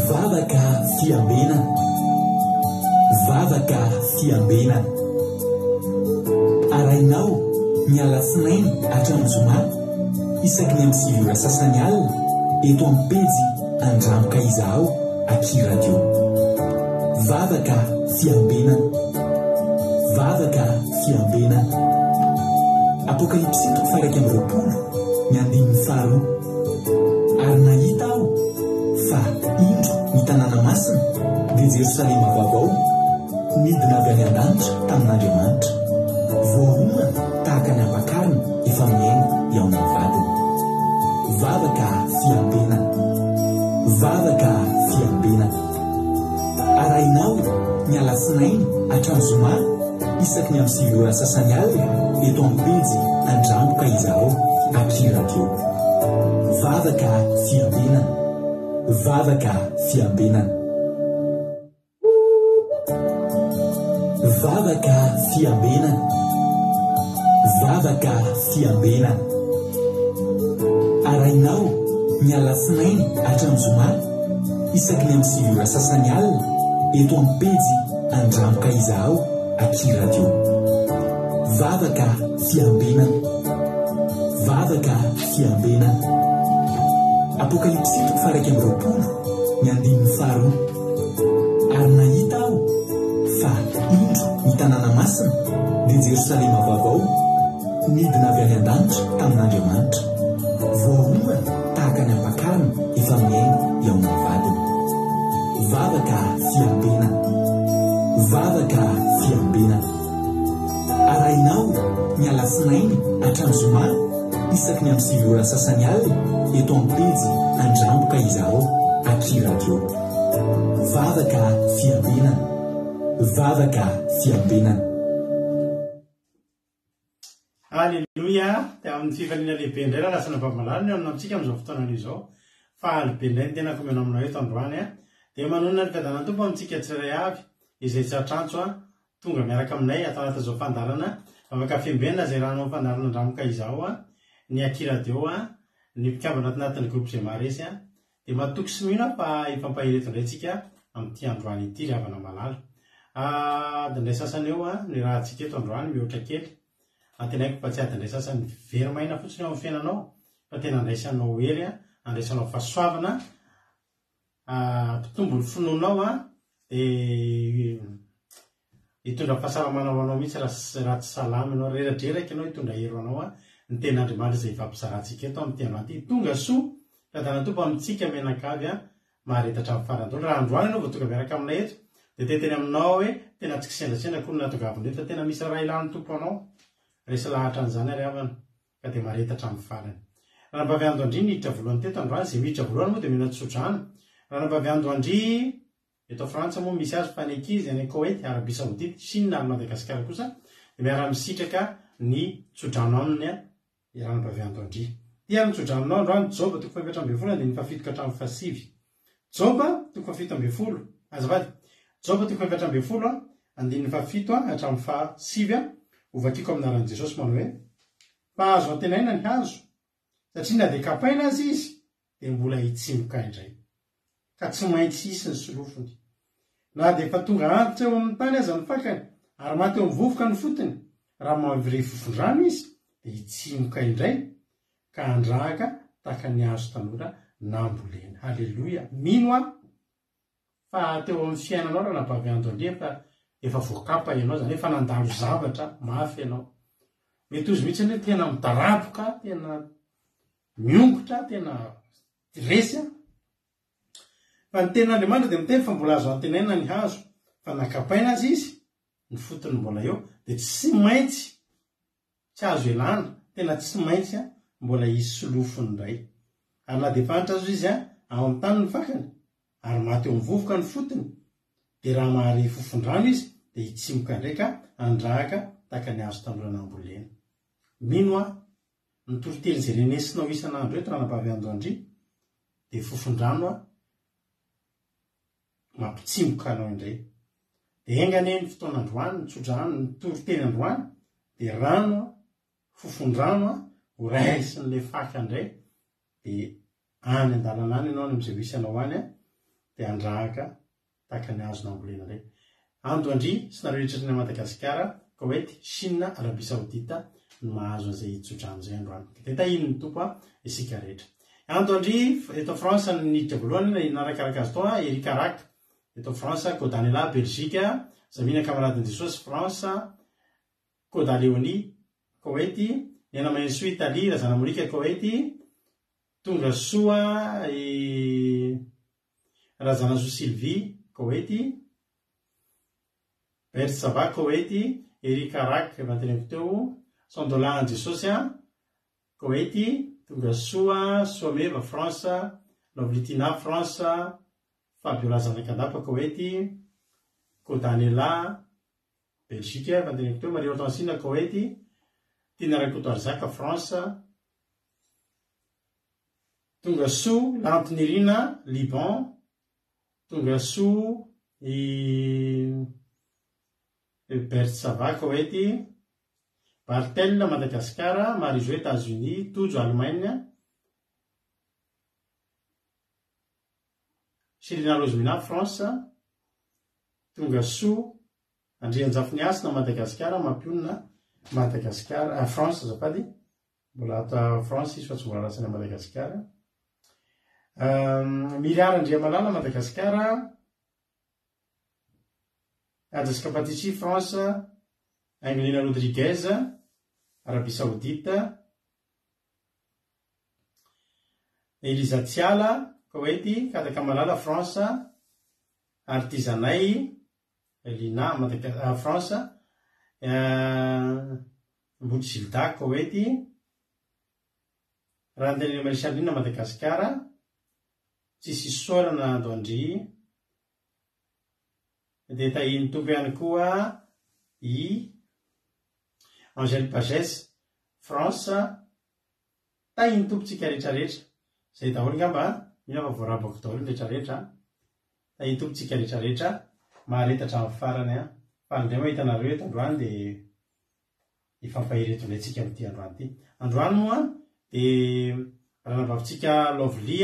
Vavaka fiambena, vavaka fiambena. Arainao miala sinainy hatramin'ny zoma isaky ny amin'ny sivy ora sasany alina eto amin'ny pejy Andramoka Izaho Aky Radio. Vavaka fiambena, vavaka fiambena. Apokalipsy 1:20 ary nahita aho fa indro ny tanàna masina dia Jerosalema vaovao midina avy any an-danitra tamin'Andriamanitra, voaomana tahaka ny ampakarina efa miainga eo amin'ny vadiny. Vavaka fiambena, vavaka fiambena. Arainao ny alasinainy hatramin'ny zoma isaky ny amin'ny sivy ora sasany alina eto amin'ny pejy Andramoka Izaho Aky Radio. Vavaka fiambena, vavaka fiambena. Vavaka fiambena, vavaka fiambena. Arainao ny alasinainy hatramin'ny zoma isaky ny amin'ny sivy ora sasany alina eto amin'ny pejy Andramoka Izaho Aky Radio. Vavaka fiambena, vavaka fiambena. Apokalipsy 1:20 ary nahita aho fa indro ny tanàna masina dia Jerosalema vaovao midina avy any an-danitra tamin'Andriamanitra, voaomana tahaka ny ampakarina efa miainga eo amin'ny vadiny. Vavaka fiambena, vavaka fiambena. Arainao ny alasinainy hatramin'ny zoma isaky ny amin'ny sivy ora sasany alina eto amin'ny pejy Andramoka Izaho Aky Radio. Vavaka fiambena, vavaka fiambena. Alleluia. Dia amin'ny fifaliana lehibe indray raha lasana vamalala ny amintsika amin'izao fotoana izao. Fa alibe indray ny tena komena aminao eto androany dia manonona ny fiadanana tompo amintsika tsirairay avy izay tsatrantso tonga miaraka aminay atao anaty izao fandarana vavaka fiambena izay ranao fandarana Andramoka Izaho ny Aky Radio ny mpikambana anatin'ny groupe izay maresy dia matoky sy mihina fa ifampahireto indray tsika amin'ity androany ity ry havana malala. Dia indray sasany eo ny raha antsika eto androany mihoatra kely tena haiko fa tsy ady indray sasany very maina fotsiny eo amin'ny fiainanao fa tena andraisanao hery andraisanao fahasoavana mpitombo ny finoanao dia hitondra fahasalamana ho anao mihitsy raha tsy salama ianao reradreraka ianao hitondra hero anao ny ten'Andriamanitra izay fampizarantsika eto amin'ny tianao ity. Tonga soa fiadanana tompo amintsika menakavy maharetatra amin'ny farandolo. Raha androany ianao vao tonga miaraka aminay eto dia teteny aminao hoe tena tsy kisendratsendra koa natongaviny eto fa tena misy raha ilan'ny tompo anao resy lahatra an'izany ary havana ka dia maharetatra amin'ny farany. Raha nambavy andro andry niditra voalohany teto androany izay miditra voalohany moa dia mena tsodrano. Raha nambavy andro andry eto Frantsa moa misy azy fa ny ankizy any Koweït, Arabia Saoudite, Chine ary Madagasikara kosa dia miara-misitraka ny tsodrano aminy raha nambavy andro andry. Dia ny tsodranonao androany Joba 7:20 dia ny fafitoka hatramin'ny fahasivy. Joba 7:20 azafady. Joba 7:20 andin'ny fafito hatramin'ny fahasivy ovakiko aminaran'i Jesosy manao hoe fa azo antenaina ny hazo satria na dia kapaina azy izy dia mbola hitsimoka indray ka tsy maintsy hisy ny solofony. Na dia efa tonga antitra eo amin'ny tany aza ny fakany ary maty eo amin'ny vovoka ny fotony, raha mavire fofondrano izy dia hitsimoka indray ka andrahaka tahaka ny hazo tanora nambolena. Halleluia. Mino fa teo amin'ny fiainanao raha nambavy andro andry efa voakapa ianao zany efa nandalo zavatra mafy ianao. Mety ozy mihitsy hoe tena midaraboka, tena miongotra, tena resy fa ny ten'Andriamanitra dia miteny fa mbola azo antenaina ny hazo fa nakapaina azy izy ny fotony mbola eo dia tsy maintsy tsy azo elana, tena tsy maintsy mbola hisy solofony indray. Ary na dia fantatra azo izy ao amin'ny tany ny fakany ary maty eo amin'ny vovoka ny fotony dia raha mahare fofondrano izy dia hitsimoka ndraika andrahaka tahaka ny hazo tanora nambolena. Mino ny toroteny izay renesinao isan'andro eto raha nambavy andro andry dia fofondrano mampitsimoka anao indray. Dia engany ny fotoan'androany, ny tsodrano, ny toroteny androany dia rano, fofondrano ho raisin'ilay faka indray dia any an-dalana any ianao any am'izay visy anao any dia andrahaka tahaka ny azo nambolena rey. Andoandry sy narehetratra ny Madagasikara, Koweït, Chine, Arabie Saoudite no mahazo an'izay tsotra amin'izay androany. Dia tahiny ny tompo isika rehetra. Andoandry eto France ny niditra voalohany narakaraka azy tao Eric Carac, eto France Codanela, Belgique, Zamina Camarade Jesosy, France, Coda Léonie, Koweït, Niana Mainso Italie, Razana Morika Koweït, Tonga Soa Razana Soa Sylvie Koweït, Bert Sava Koweït, Eric Carac evanteneko teo, Sandola Jesosy Koweït, Tonga Soa, Soameva France, Lovlitina France, Fabiola Zanakandapa Koweït, Codanela Belgique evanteneko teo, Marie Hortensine Koweït, Tina Rakoto Arzaka France, Tonga Soa Lantinirina Liban, Tonga Soa Bert Sava Koweït, Bartel Madagasikara, Marie-Jo États-Unis, Tojo Allemagne, Chelina Rosemina France, Tonga Soa Andrianjafiniasina Madagasikara, Mampionina Madagasikara, France azafady, mbola ata France izy fa tsy mbola rasana Madagasikara. Miriara Andriamalala Madagasikara, Jessica Patici France, Angelina Rodriguez Arabie Saoudite, Elisa Tiala Koweït, Kadaka Malala France, Artisanay Elina France, Boutsilda Koweït, Randelina Marisalina Madagasikara, tsisy sorana Andoandry, dia tahiny tompo ihany koa i Angèle Pagès France, tahiny tompontsika rehetrarehetra zay daholo ngamba mila fa voarabako daholo ny rehetrarehetra, tahiny tompontsika rehetrarehetra maharetatra amin'ny farany fa indray mahita anareo eto androany dia ifampahiretondray tsika amin'ity androany ity. Androany moa dia ranavavitsika Lovely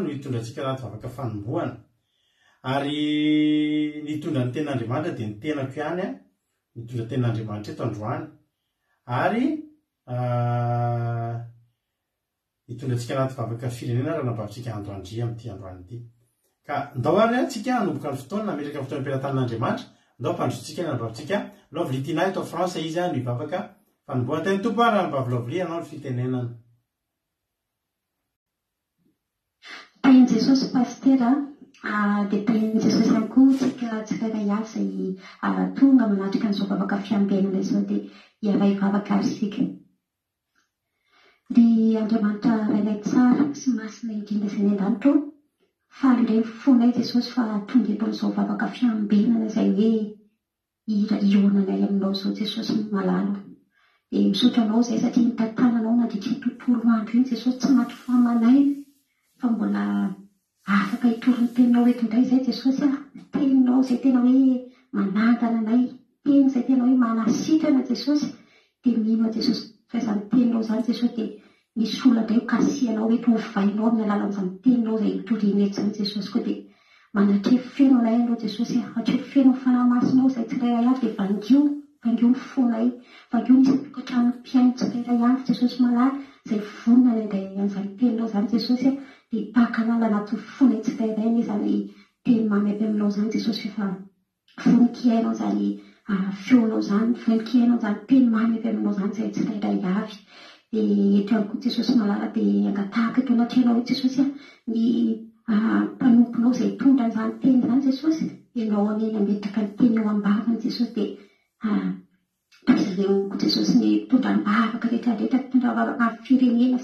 no hitondratsika raha vavaka fanombohana, ary nitondra ny ten'Andriamanitra dia ny tenako ihany nitondra ten'Andriamanitra eto androany, ary hitondratsika anaty vavaka firenena raha nabavitsika Andoandry amin'ity androany ity. Ka ndao ary antsika hanomboka ny fotoana nametraka fotoana am-pelantanin'Andriamanitra, ndao mpandrotsika ny anabavitsika Lovely Tina eto France izy no hivavaka fanombohana. Teny tompo raha nabavy Lovely ianao ny fitenenana. Tainy Jesosy pastera dia tainy Jesosy ihany koa tsirairay avy izay tonga manatrika n'izao vavaka fiambenana izao dia hiaray vavaka arsika. Ry Andriamanitra rairay tsara sy masina indrindra izay ny an-danitra faly indray fonay Jesosy fa tonga eto amin'izao vavaka fiambenana izay hoe ionanay aminao izao Jesosy malalo. Dia misaotra anao izay satria nitantananao nandritra ny tontolo andro iny Jesosy tsy maty famanay fa mbola afaka hitorony teninao eto indray izay Jesosy teninao izay tena hoe manantana anay, teny izay tena hoe manasitrana Jesosy, dia mino Jesosy fahaizany teninao izany Jesosy dia misy olona indray hokasianao hoe hovainao amin'ny alalan'izany teninao izay hitoriana eto izany Jesosy koa dia manatrefo feno anay ianao Jesosy, atrefo feno fanamasinao izay tsirairay avy dia vangio ny fonay, vangio ny tokantrano mpiaino tsirairay avy Jesosy malala izay vonona ny anday an'izany teninao izany Jesosy, dia tahaka anala anaty fonay tsirairay ny izany teny mamy avy aminao izany Jesosy fa voninkiainao izany feonao izany, voninkiainao izany teny mamy avy aminao izany izay tsirairay avy. Dia eto ihany koa Jesosy malala dia angatahaka eto anaty ianao Jesosy ny mpanomponao izay tondra an'izany teny izany Jesosy, ianao any nametraka ny teny eo am-bavany Jesosy dia tazareo koa Jesosy ny tondra am-bavaka rehetrarehetra, tondra am-bavaka amin'ny firenena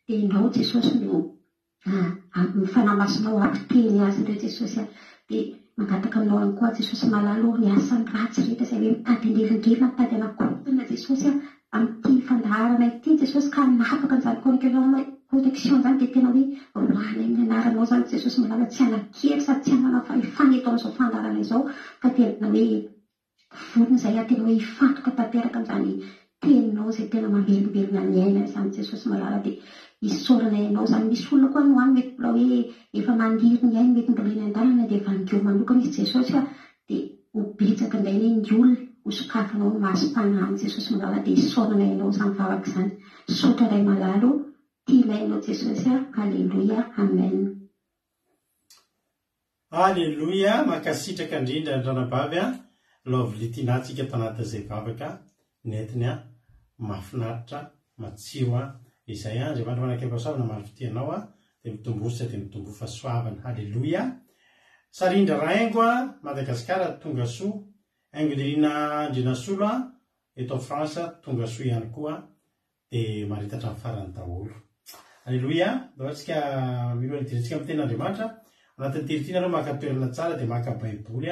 dia ianao Jesosy no fanamasinao aby teny azy ireo Jesosy, dia mangataka aminao ihany koa Jesosy malalo ny asany ratsy rehetra izay hoe mitady angelingelina, mitady anakorotana Jesosy amin'ity fandaharana ity Jesosy ka napaka an'izany connexion izany dia tena hoe roany amin'ny anaranao izany Jesosy malala, tsy anakery sady tsy hanana fahefana eto amin'izao fandaharana izao fa tena hoe vonona izay tena hoe hifantoka tanteraka amin'izany teninao izay tena mamelombelona ny aina izany Jesosy malala. Dia isorana ianao zany misy olona koa no any mety mbola hoe efa maniry ny ainy mety mbola eny an-dalana dia efa ndio manokana izy Jesosy dia hobetsaka indray ny olona hosokafanao ny masom-pana any Jesosy malala dia isorana ianao zany vavaka izany sotra iray malalo tia ilainao Jesosy Alleluia amen. Alleluia, makasitraka indrindra andranabavy lovilitianatsika tanatin'izay vavaka netiny mahafinaritra matsiro izay zay vandro manakaipasoavana malifitianao dia mitombosa dia mitombo fahasoavana. Alleluia. Sarindra rahaingo Madagasikara tonga soa, haingo indrina solo eto France tonga soa ihany koa dia maritatra amin'ny farany daholo. Alleluia. Loatsika milo dirintsika amin'ny ten'Andriamanitra anatin'ny teritiny aloha maka toerana tsara dia maka baiboly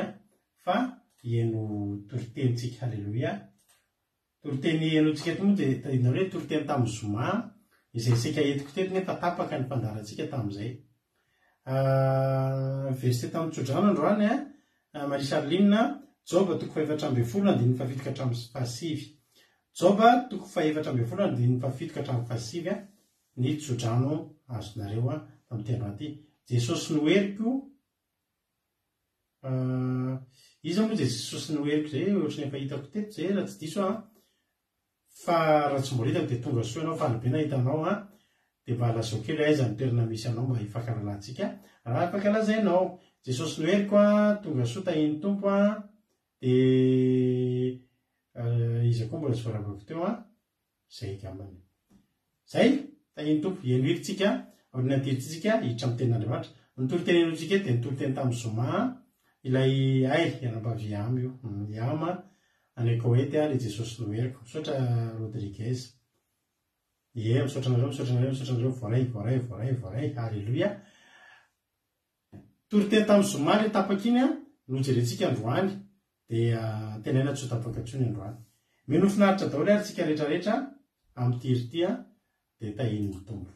fa ieno toritentsika. Alleluia. Toriteny ienotsika eto moa dia tadidina hoe toriteny tamin'ny zoma izay sika etiko teto nefa tapaka ny mpandarantsika tamin'izay. Verset tamin'ny tsodrano androany Marie-Charline, Job 4:7-5. Job 4:7-5 ny tsodrano azonareo tamin'ity androany ity. Jesosy noheriko izy moa dia Jesosy noheriko zay ohatrany efa hitako teto zay raha tsy diso fa raha tsy mbola hitako dia tonga soa ianao fa alobena hitanao dia mba lazao kely aiza ny toerana misy anao mba hifankalantsika raha afaka lazainao. Jesosy noheriko tonga soa tahiny tompo dia izy koa mbola tsy voaravako teo zay gamany zay tahiny tompo ienoheritsika aorina tirytsika hiditra amin'ny tenin'Andriamanitra. Nitory teny enotsika dia nitory teny tamin'ny zoma ilay ianambavy Iama io Iama aneko ety le Jesosy noheriko misaotra Rodriguez misaotranareo voaray. Alleluia. Tory teny tamin'ny zoma le tapaka iny nojeretsika androany dia tenaina tsy ho tapaka intsony androany. Mino finaritra daholo ary tsika rehetrarehetra amin'ny tirity dia tahiny mitombo.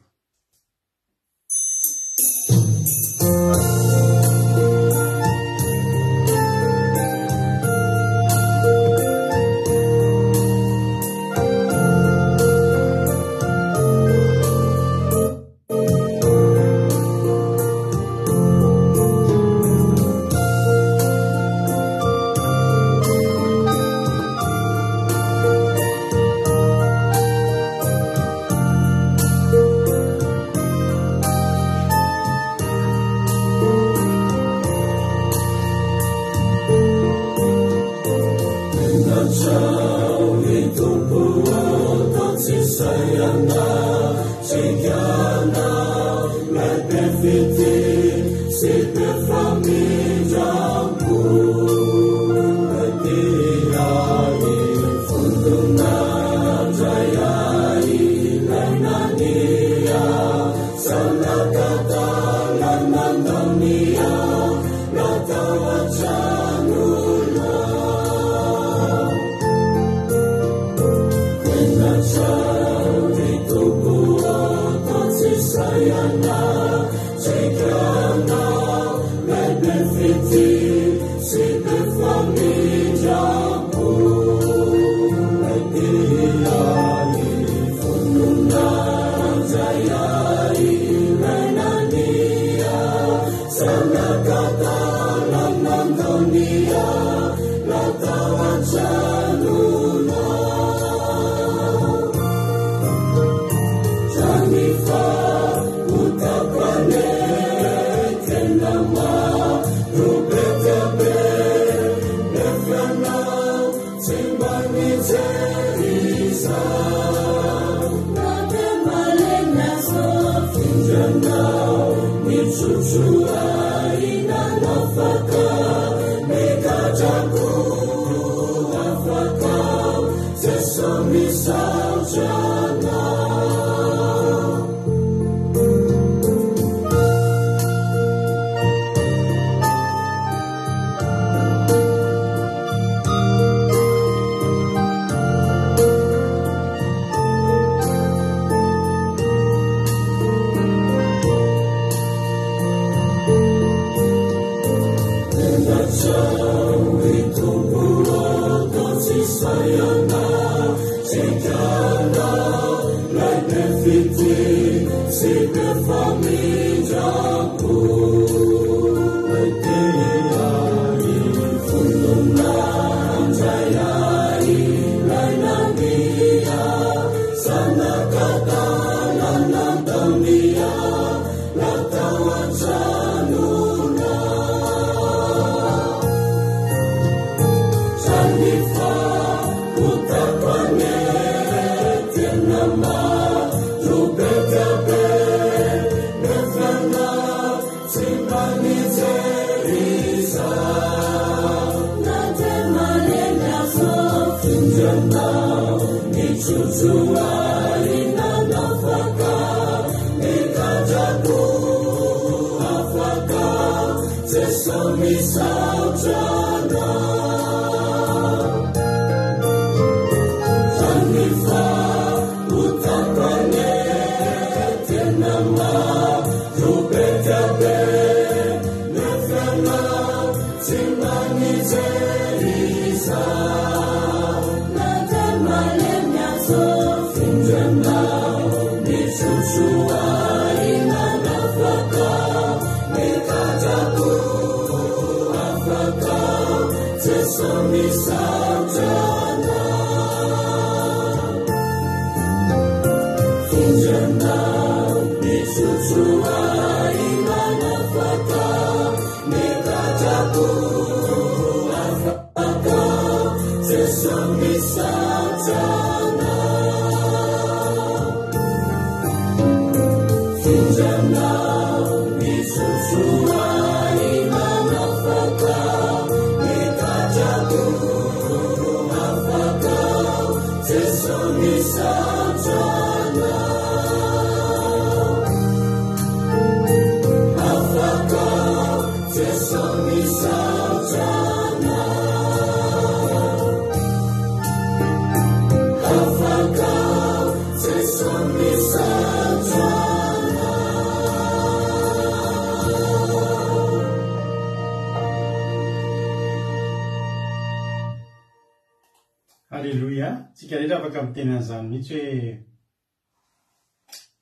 Alleloia, tsika rehetra afaka miteny an'izany mihitsy hoe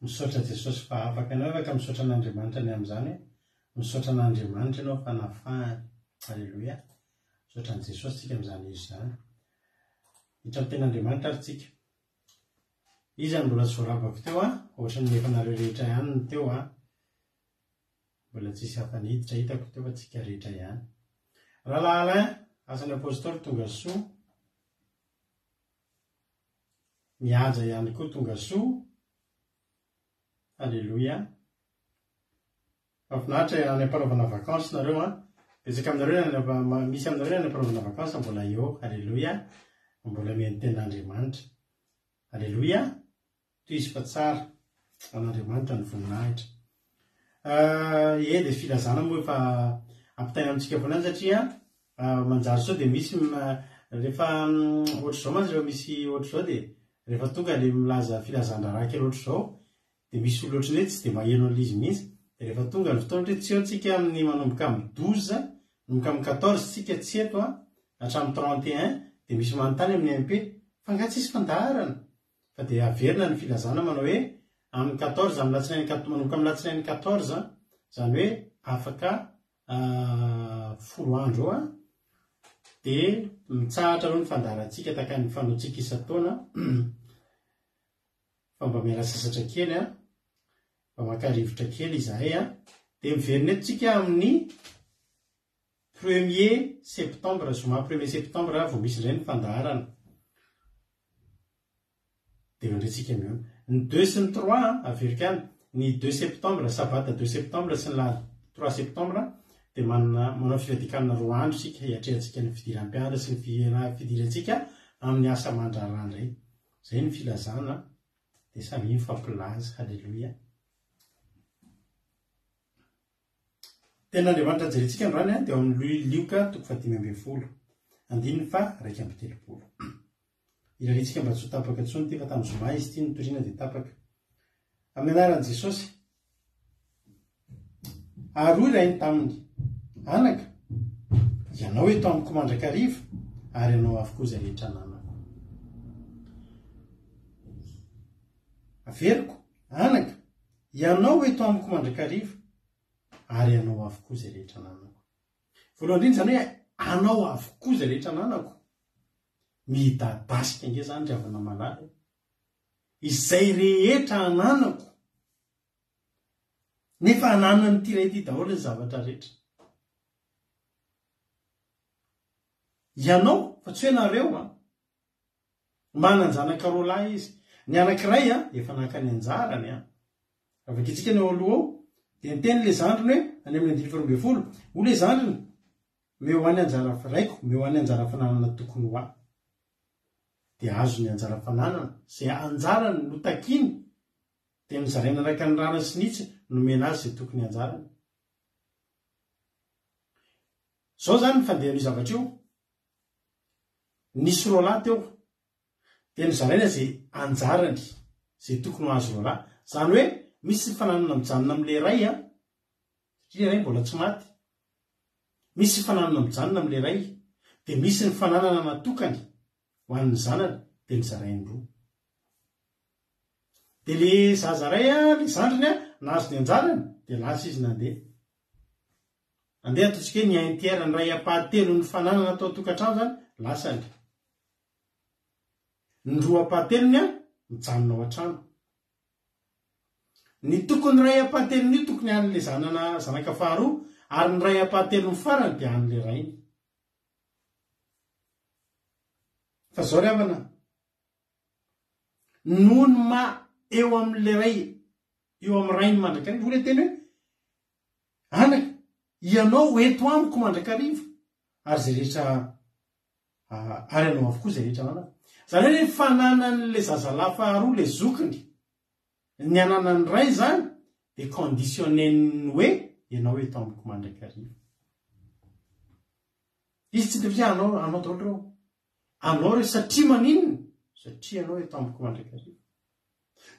misaotra Jesosy fa afaka ianao afaka misaotra an'Andriamanitra ny amin'izany hoe misaotra an'Andriamanitra ianao fanafahany. Alleloia, misaotra an' Jesosy tsika amin'izany izy izany. Hitra amin'ny ten'Andriamanitra ary tsika. Izy any mbola tsy voaravako teo ohatra ny efa nareo rehetra ihany ny teo mbola tsisy hafaniditra hitako teo fa tsika rehetra ihany. Rahalahy asan'ny apôstôly tonga soa, mihaja ihany koa tonga soa. Alleloia. Mahafinaritra any amparovana vakansy nareo betsaka aminareo misy aminareo any amparovana vakansy mbola eo. Alleloia, mbola mihaino ten'Andriamanitra. Alleloia, toy izy fa tsara an'Andriamanitra ny voninahitra. Dia filazana moa efa ampitaina amintsika voninahitra satria manjary sao dia misy rehefa ohatr'izao mantsy rehefa misy ohatr'izao dia rehefa tonga le milaza filazan-draharaha kely ohatr'izao dia misy olo ohatr'izay tsy dia maheno an'ilay izy mihitsy. Dia rehefa tonga ny fotoana tsy eo tsika amin'ny manomboka amin'ny 12 manomboka amin'ny 14 tsika tsy eto hatramin'ny 31 dia misy manontany amin'ny MP fa nga tsisy fandaharana. Fa dia averina ny filazana manao hoe amin'ny 14 amin'ny latsinainy manomboka amin'ny latsinainy 14 izany hoe afaka 10 andro dia mitsahatra aloha ny fandaharantsika taka ny fanoantsika isan-taona fa mba miala sasatra kely mba maka-rivotra kely izahay dia miverina etontsika amin'ny 1er septembre zoma 1er septembre vao misy indray ny fandaharana dia mandretsika miona ny 2 sy ny 3 averika any ny 2 septembre sabata 2 septembre sy ny lahady 3 septembre dia manao fivadikanana 2 andro sika hiatrehantsika ny fidiram-pianatra sy ny fidirantsika amin'ny asa mandrarandray. Izay ny filazana dia samy mifampilaza. Halleluia. Ten'Andriamanitra jerentsika androany dia amin'ny Lioka 5:20 andininy fa 1:30. Ilalintsika mba tsy ho tapaka intsony ty fa tamin'ny zoma izy ty nitoriana dia tapaka. Amin'ny anaran'i Jesosy aroy rainy taminy anaka ianao eto amiko mandrakariva ary ianao avokoa izay rehetra namako. Averiko anaka ianao eto amiko mandrakariva ary anao avokoa zay rehetra nanako. Voalohany indrindra zany hoe anao avokoa zay rehetra nanako. Midadasika nge zany ry havana malala izay rehetra ananako nefa ananany ty ray ty daholo ny zavatra rehetra. Ianao fa tsy hoe nareo mananjanaka roa lahy izy. Ny anankiray efa naka ny anjarany avakitsika ny eo aloha ao dia niteny le zandriny hoe any amin'ny 2020 ho le zandriny meo any anjara raiko meo any anjara fananana tokony ho ahy dia azo ny anjara fananana zay anjarany no takiny dia mizaraina raika ny rana sy nitsy nomena azy zay tokony anjarany. Zao zany ny fandehan'io zavatra io nisy roa lahy teo dia nizaraina zay anjarany zay tokony ho azo roa lahy. Zany hoe misy fananana mijanona amin'le ray satria ray mbola tsy maty. Misy fananana mijanona amin'le ray dia misy ny fananana natokany ho an'ny zanany dia nizarainy roa. Dia le zaza ray le zandriny nahazo ny anjarany dia lasa izy nandeha. Andeha ataontsika hoe ny aintiera ny ray apahatelo ny fananana atao tokantrano zany lasany. Ny roa apahatelony mijanona ao an-trano. Ny tokony ray apahatelony io tokony an'le zanaka faharoa ary ny ray apahatelony farany dia an'le rainy. Fa zao ry havana noho ny eo amin'le ray eo amin'ny rainy mandrakariva ho le teny hoe anaka ianao eto amiko mandrakariva ary zay rehetra ary anao avokoa zay rehetra nanako. Zany hoe fananan'le zazalahy faharoa le zokiny ny ananany ray zany dia conditionneny hoe ianao eto amiko mandrakariva. Izy tsy dia anao daholo reo anao re satria maninona satria anao eto amiko mandrakariva.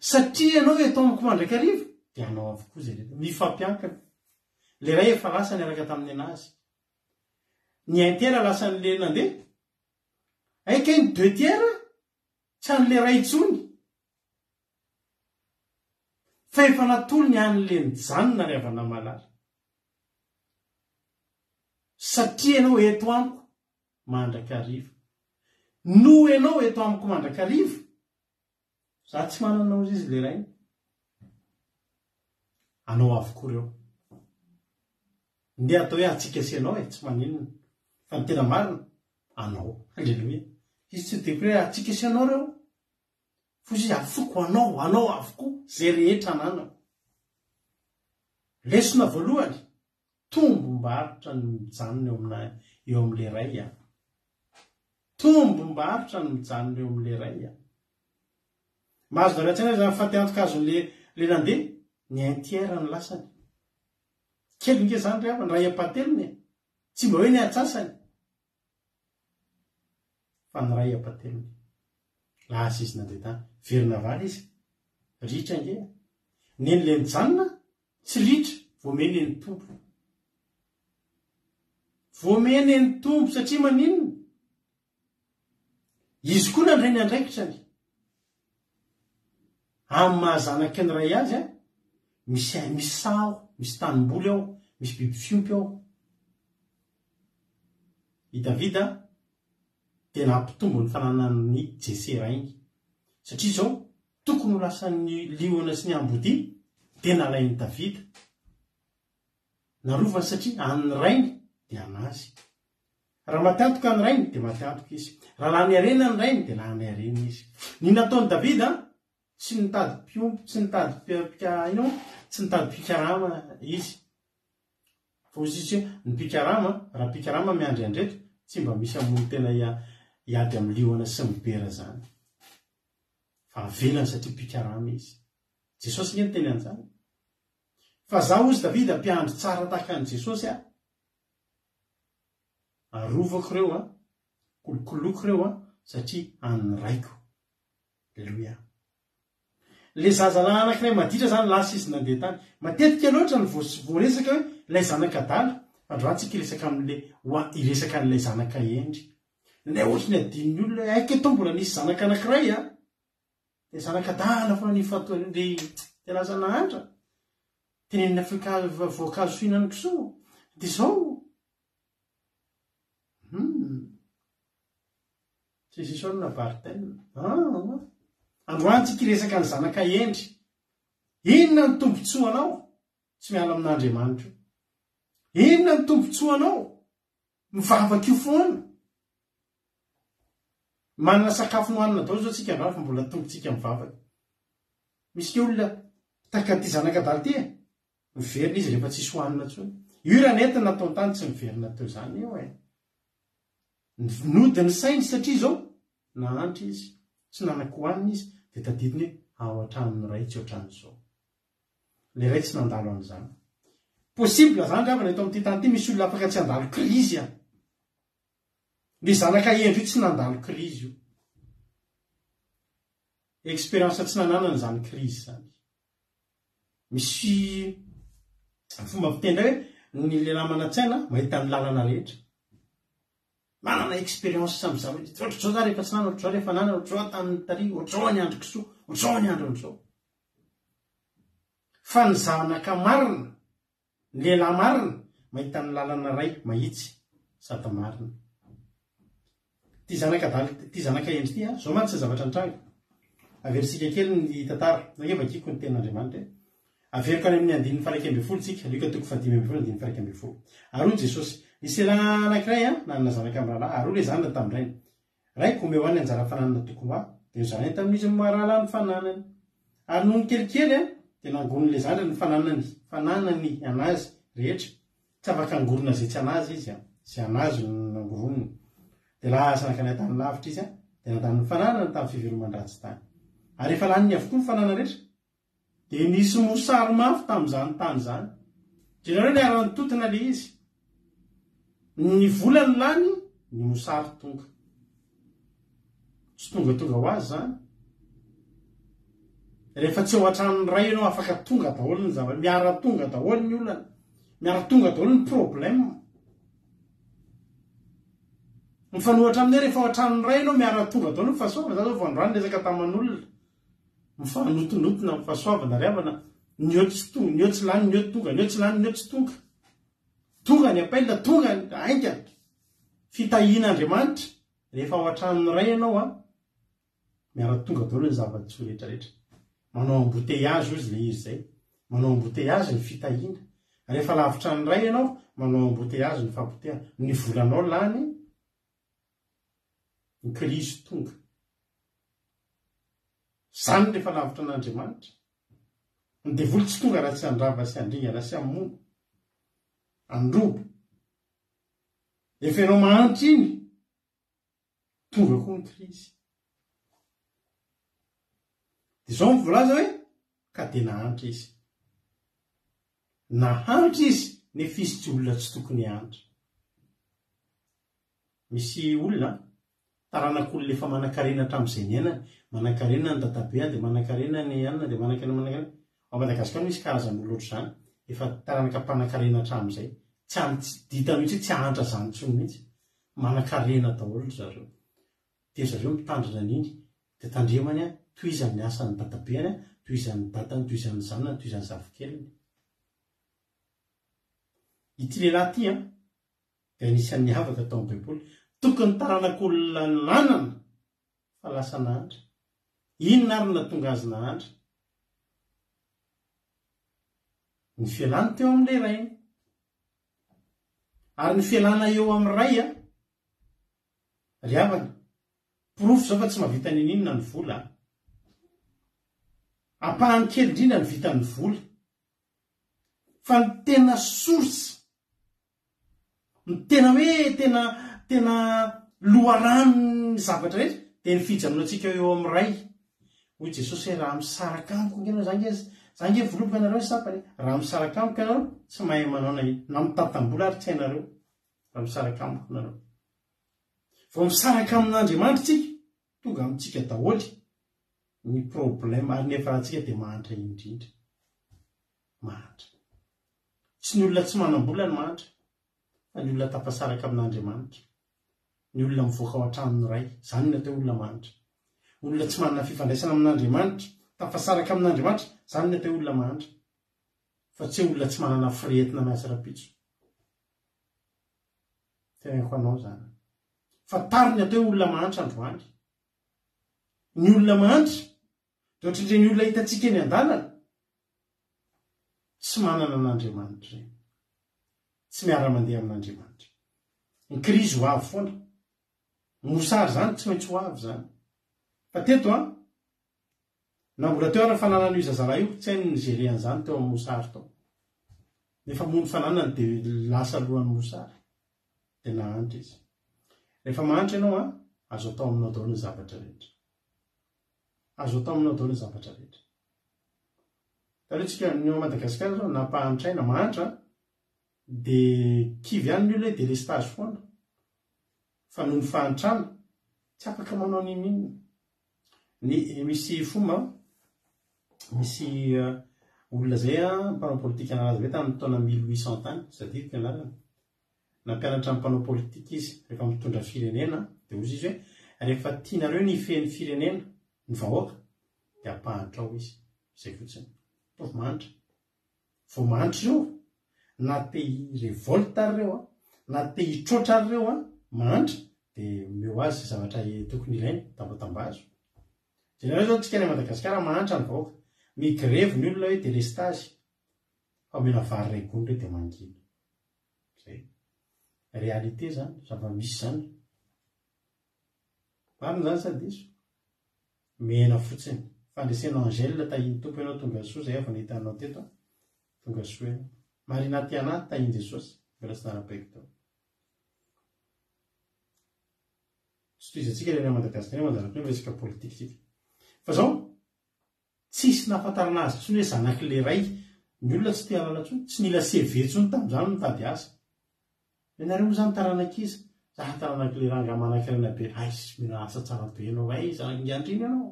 Satria anao eto amiko mandrakariva dia anao avokoa zay rehetra. Mifampiankina. Le ray efa lasa ny araka tamin'ny anazy. Ny un tiers lasa n'le nandeha. Aika ny 2 tiers tsy an'le ray intsony. Fa efa natolo ny an'le mijanona ry havana malala. Satria ianao eto amiko mandrakariva. No ianao eto amiko mandrakariva. Za tsy manana izy le ray. Anao avokoa reo. Ndeha atao hoe atsika sy anao tsy maninona. Fa ny tena marina anao. Halleluia. Izy tsy dia hoe atsika sy anao reo. Fa izy afoko anao avokoa zay rehetra nanao. Lesona voalohany tombom-barotra ny mijanona eo amin'le ray tombom-barotra ny mijanona eo amin'le ray mahazo daratsana zany fahateantoka azon'le nandeha ny un tiers ny lasany. Kely nge zany rehefa ny ray apahatelony tsy mba hoe ny atsasany fa ny ray apahatelony. Lasa izy nandeha tany verina valy izy ritra nge nen'le mijanona tsy ritra voameny ny tompo. Voameny ny tompo satria maninona izy koa nandray ny andraikitrany amin'ny mahazanaky ny ray azy misy sao misy tanimboly ao misy biby fiompy ao. I Davida dia nampitombo ny fananany Jese rainy satria zao tokony ho lasan'ny liona sy ny ambody dia nalain'ny Davida narovany satria an'ny rainy dia anazy. Raha matiantoka ny rainy dia matiantoka izy. Raha lany arena ny rainy dia lany arena izy. Ny nataon'ny Davida tsy nitady mpiompy tsy nitady tsy nitady pikarama izy. Fa ozy izy ny pikarama raha pikarama miandry andreto tsy mba misy amony tena hiady amin'ny liona sy mibera zany. Fa avelany satria pikarama izy. Jesosy nge ny teny an'izany. Fa zaho ozy Davida mpiandry tsara tahaka an'i Jesosy arovako reo kolokoloko reo satria an'ny raiko. Alleluia. Le zazalahy anankiray maditra zany lasa izy nandeha tany. Matetika loatra ny voaresaka hoe ilay zanaka adala. Androantsika iresaka an'ilay zanaka endry. Ilay ohatrany adin'ny olona aika eto mbola nisy zanaka anankiray dia zanaka adala fa ny fatoan'ilay tena nahandra tenenina voankazo fihinan'ny kisoa dia izao tsisy isorina baritaina androany tsika resaka ny zanaka endry inona ny tombontsoanao tsy miala amin'Andriamanitra inona ny tombontsoanao mivavaka io foana manana sakafo nohanina daholo zao tsika androany fa mbola tombontsika mivavaka misy ke olona taka ty zanaka daly ty miverina izy rehefa tsisy hohanina tsony io raha nentina natao tany tsy miverina teo zany io nodiny sainy satria zao nahantra izy tsy nanak hohanina izy dia tadidiny ao an-tranony ray tsy ohatran'izao le ray tsy nandalo an'izany possible zany ravana eto amin'ity tany ity misy olona afaka tsy andalo krizy le zanaka endro io tsy nandalo krizy io expérience tsy nananany zany krizy zany misy fomba fitendra hoe ny lehilahy mana-tsaina mahita ny lalana rehetra manana expérience samyzany ohatr'izao za rehefa tsy nana ohatr'izao rehefa nana ohatr'izao tamin'ny tary ohatr'izao ny andro kisoa ohatr'izao ny andro an'izao fa ny zanaka marina ny lehilahy marina mahita ny lalana ray mahitsy sady marina ty zanaka endry ty zao mantsy zavatra nitranga averisika kely ny tantara nake vakiko ny ten'Andriamanitra averiko any amin'ny andininy faraika amby folo tsika lika toko fadimy amby folo andininy faraika amby folo aroa Jesosy nisy lehilahy anankiray nanana zanaka amin'ny rahalahy aroa le zanany tamin'irainy ray komeo any anjara fananana tokony ho dia zany tamin'izy rahalahy ny fananany ary noho ny kelikely dia nangonony le zanany ny fananany anazy rehetra tsy afaka angorona zay tsy anazy izy zay anazy nangoroniny dia lasa nakany an-tany lavitra izy dia nandaniny fananana tamin'ny fiveloman-dratsy tany ary efa laniny avokoa ny fanana rehetra dia nisy mosary mafy tamin'izany tany zany dinareo ny arany totona le izy ny volany lany ny mosary tonga tsy tongatonga ho azy zany rehefa tsy ao an-tranony ray ianao afaka tonga daholo ny zavatra miara tonga daholo ny olana miara tonga daholo ny problème mifanohatra aminay rehefa ao an-tranony ray ianao miara tonga daholo ny fahasoavana za zao voandroany resaka taman'olona mifanotonotona mifahasoavana riavana niotsy tonga niotsy lany nioty tonga niotsy lany niotsy tonga tonga ny apaila tonga ainga fitahian'Andriamanitra rehefa ao an-tranony ray ianao miara tonga daholo ny zava-tsy rehetrarehetra manao embouteillage izy le izy zay manao embouteillage ny fitahiana rehefa lavitra ny ray ianao manao embouteillage ny fampoteha ny volanao lany ny krizy tonga zany rehefa lavitra an'Andriamanitra ny devoly tsy tonga raha tsy andrava sy andringana sy amono androbo efa ianao mahantra iny tonga koa ny krizy dia izao mivolaza hoe ka dia nahantra izy nefa izy tsy olona tsy tokony hantra misy olona taranak'olona efa manan-karena hatramin'izay ny ainany manan-karena ny dadabe dia manan-karena ny anina dia manan-karena ao Madagasikara misy karazan'olona ohatr'izany efa taranaka mpanan-karena hatramin'izay tsy dita mihitsy tsy hahantra zany intsony mihitsy manan-karena daholo zareo dia zareo mitandrina an'iny dia tandremany toy izany asan'ny dadabeany toy izany dadany toy izany zanany toy izany zafikeliny ity lehilahy ty dia anisan'ny havaka tao amin'ny baiboly tokony taranak'olona nanana fa lasa nahantra inona ary natonga azy nahantra ny fialana teo amin'ilay rainy ary ny fialana eo amin'ny ray ry havana porofo zao fa tsy mahavita ny inona ny vola ampahany kely indrindra ny vita ny vola fa ny tena source ny tena hoe tena loharano ny zavatra rehetra dia ny fijanonantsika eo amin'ny ray hoy Jesosy hoe raha misaraka amiko ngenao zange volomboka anareo sapany raha misaraka amiko ianareo tsy mahay manao na mitatam-bola ary tsy hainareo raha misaraka amiko nareo vao misaraka amin'Andriamanitra tsika tonga amintsika daholy ny problème ary nefa rahantsika dia mahantra indrindra mahantra tsy ny olona tsy manam-bola ny mahantra fa ny olona tafasaraka amin'Andriamanitra ny olona mivoaka ao an-tranony ray zany natao olona mahantra olona tsy manana fifandraisana amin'Andriamanitra tafasaraka amin'Andriamanitra zany natao olona mahantra fa fa tsy olona tsy manana firetina miasa rapitso. Tenako anao zany. Fa tariny atao hoe olona mahantra androany. Ny olona mahantra, dia ohatr'ireny olona hitantsika eny an-dalana, tsy manana an'Andriamanitra ireny. Tsy miara-mandeha amin'Andriamanitra. Ny krizy ho avy foana. Mosary zany tsy maintsy ho avy zany. Fa teto na mbola teo ara fananana io zazalahy io, tsy hainy nigerian'izany teo amin'ny mosary tao. Nefa mony fananany dia lasa alohan'ny mosary. Dia nahantra izy. Rehefa mahantra ianao azo atao aminao daholo ny zavatra rehetra. Azo atao aminao daholo ny zavatra rehetra. Tarehintsika ny Madagasikara zao nampahantraina mahantra dia kivy ihany ny olona dia lestage foana. Fa noho ny fahantrana tsy afaka manao ninina. Misy fomba misy olona zay mpanao politika nalaza be tamin'ny taona 1800 tany, sadiko ianarana. Nampianatra amin'ny mpanao politika izy rehefa mitondra firenena dia ozy izy hoe rehefa tianareo ny feny firenena ny vahoaka dia ampahantra ao izy. Izay fotsiny. Tovy mahantra. Vao mahantra ireo na te hirevolta ireo na te hitroatra ireo mahantra dia meo azy zavatra tokony ilainy tambatambazo. Jenareo zao tsika any Madagasikara mahantra ny vahoaka. Migrevy ny olona hoe délestage. Fa omena vary ray gony ireo dia mangina. Zay. Réalité zany, zava-misy zany. Marina zany sady iso. Mena fotsiny. Fandresena Angèle tahiny tompo ianao tonga soa zay avy nitanao teto. Tonga soa ianao. Marina Tiana tahiny Jesosy. Mbola tsy narapaiko tao. Tsy toizatsika ilay Madagasikara mandaraka hoe resaka politika tsika. Fa zao tsisy nahafantarana azy tsony hoe zanak'ilay ray. Ny olona tsy te halala tsony, tsy nila CV tsony tamin'izany mitady asa. Ianareo zany taranak'iza, zaho taranak'ilay ranga manakirana be, sy mila asa tsara be ianao, zanakingiandrina ianao.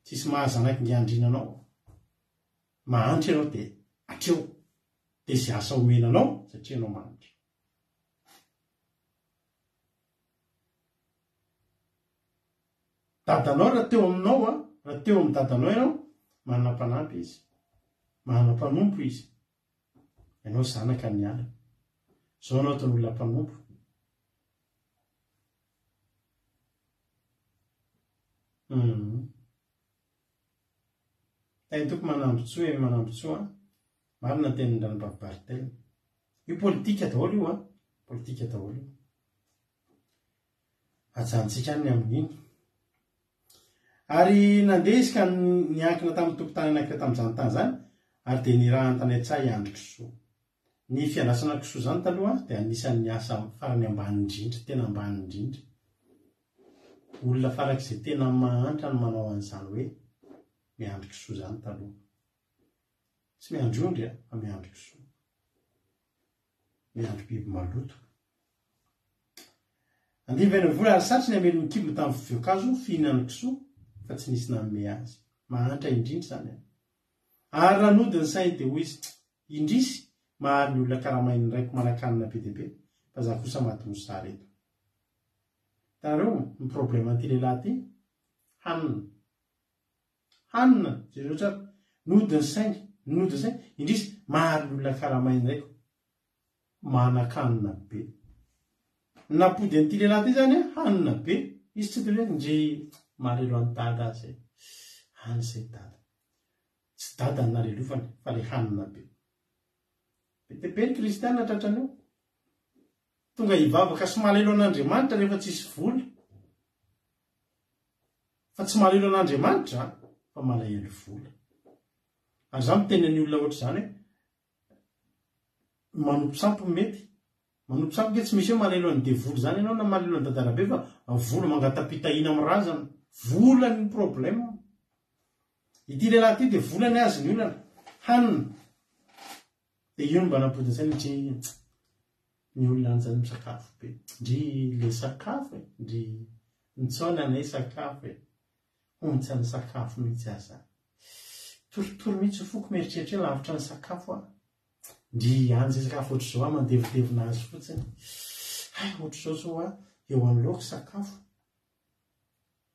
Tsisy mahazanakingiandrina anao. Mahantra ianao dia atreo. Dia izay asa omenanao satria ianao mahantra. Dadanao raha teo aminao raha teo amin'ny dadanao ianao, manana mpanampy izy. Manana mpanompo izy. Ianao zanaka ny ala. Zao anao tao olona mpanompo. Tainy toko manambotsoa marina teny Ranobavy Barthélemy. Io politika daholo io politika daholo io. Ajanontsika ny amin'iny. Ary nandeha izy ka niankina tamin'ny tompotany anankiray tamin'izany tany zany, ary dia nirahan tany an-tsaha Andry Kisoa. Ny fiandrasana Kisoa zany taloha dia anisan'ny asa farany ambany indrindra, tena ambany indrindra. Olona farak'izay tena mahantra no manao an'izany hoe miandry Kisoa zany taloha. Tsy miandrondry fa miandry Kisoa. Miandry biby maloto. Andivany vola ary satry ny hamelon'ny kibo tamin'ny fiviokazo fihinan'ny Kisoa fa tsy nisy nanome azy. Mahantra indrindra zany. Ary raha nodiny sainy dia hoy izy indrisy mahary ny olona karamainy raiko manakanina be dia be fa za kosa maty mosary eto. Tareo ny problème an'ity lehilahy ity hanina. Hanina jereo tsara nodiny sainy indrisy mahary ny olona karamainy raiko manakanina be. Napody an'ity lehilahy ity zany hanina be izy tsy dia ndry marelo any dada azy. Hany izay dada. Tsy dada ny nalelofany fa ilay hanina be. Be be ny kristianina tratran'io. Tonga hivavaka sy malelo an'Andriamanitra rehefa tsisy vola. Fa tsy malelo an'Andriamanitra fa malahelo vola. Ary izany miteny ny olona ohatr' izany hoe manompo sampy mety. Manompo sampy ke tsy misy hoe malelo an'ny devoly zany ianao na malelo an'ny dadarabe fa vola mangatapitahina amin'ny razana. Vola ny problème. Ity lehilahy ity dia vola ny azy ny olana. Hanina. Dia io mba nampodiny sainy ny olona an'izany misakafo be. Ndry le sakafo ndry nitsaona anay sakafo ontsy ny sakafo mihitsy aza. Torotoro mihitsy foko mieritreritra hoe lavitra ny sakafo ndry an'izay sakafo ohatr' izao mandevitevina azy fotsiny. Ohatr' izao eo amin'ny laoka sakafo.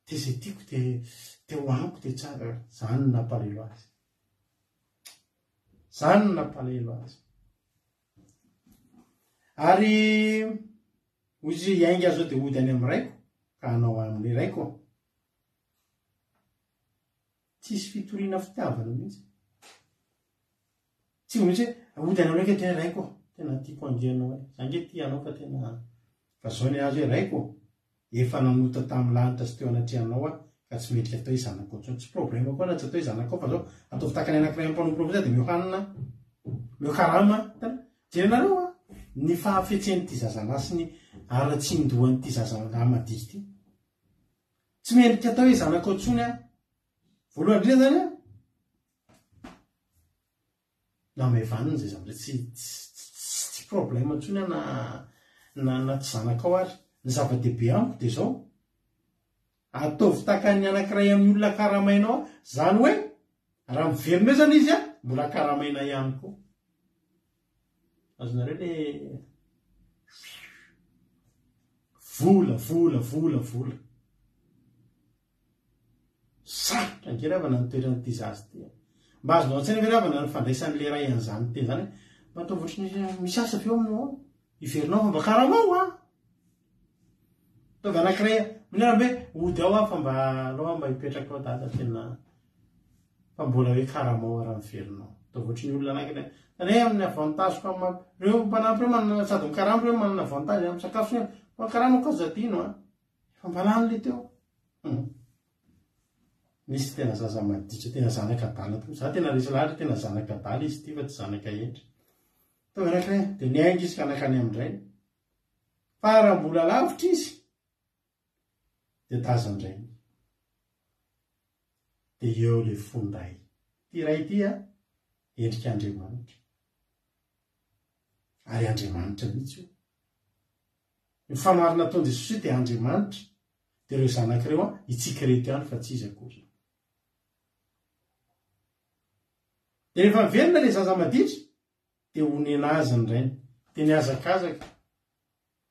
Dia izay tiako dia hoaniko dia tsara. Izany nampalelo azy. zany no nampalahelo azy. Ary ozy iainga zao dia ody any amin'ny raiko ka hanao amin'ny raiko. Tsisy fitoriana fitiavana mihitsy. Tsy mihitsy hoe ody anao ndraiky tena raiko, tena tiako angenao hoe zange ty anao fa tena fa zao ny azy hoe raiko efa nanota tamin'ny lanitra sy teo anatrehanao ka tsy mendrika atao izanako ntsony. Tsy problema koa na tsy atao izanako fa zao atao fitakany anankiray amin'ny mpanompo profeta dia miohanina miokarama jerenareo ny fahafetsen'ity zazana sy ny ara-tsindohan'ity zazana madiky ity. Tsy mendrika atao izanako ntsony voalohany indrindra zany na maevanina zay zambe tsy problema ntsony na tsy zanakao ary. Ny zava-dehibe amiko dia zao ataovy takany anankiray amin'ny olona karamainao zany hoe raha miverina zany izy mbola karamaina ihany koa. Azonareo le vola sarotra angeravana ny toeran'ity zazy ty. Mba azonao an-tsaina veravana ny fandraisan'le ray an'izany teny zany mba atao ohatry misy asa aveo aminao iverinao fa mba karamao ataovy anankiray minarambe ody ao fa mba alao mba hipetraka ao dada tena fa mbola hoe karamao raha miverinao. Atao ohatry ny olona anankiray tany amin'ny avantage ka reo mpanampy reo manana sady mikarampo reo manana avantage amin'ny sakafo ny fa karamako azy zatino fa mbalany le teo. Misy tena zaza maditra tena zanaka adala to za tena resy lahatra tena zanaka adala izy ty fa tsy zanaka endry. Ataovy anankiray dia ny ainga izy ka anakany amindray fa raha mbola lavitra izy dia tazandrainy dia eo le fondray ty ray ty endrika Andriamanitra ary Andriamanitra mihitsy io. Ny fanoharana ataon'i Jesosy dia Andriamanitra dia ireo zanak'ireo itsika reto ihany fa tsy izy akory. Dia rehefa miverina ilay zaza maditra dia honena azy ny rainy dia niazakazaka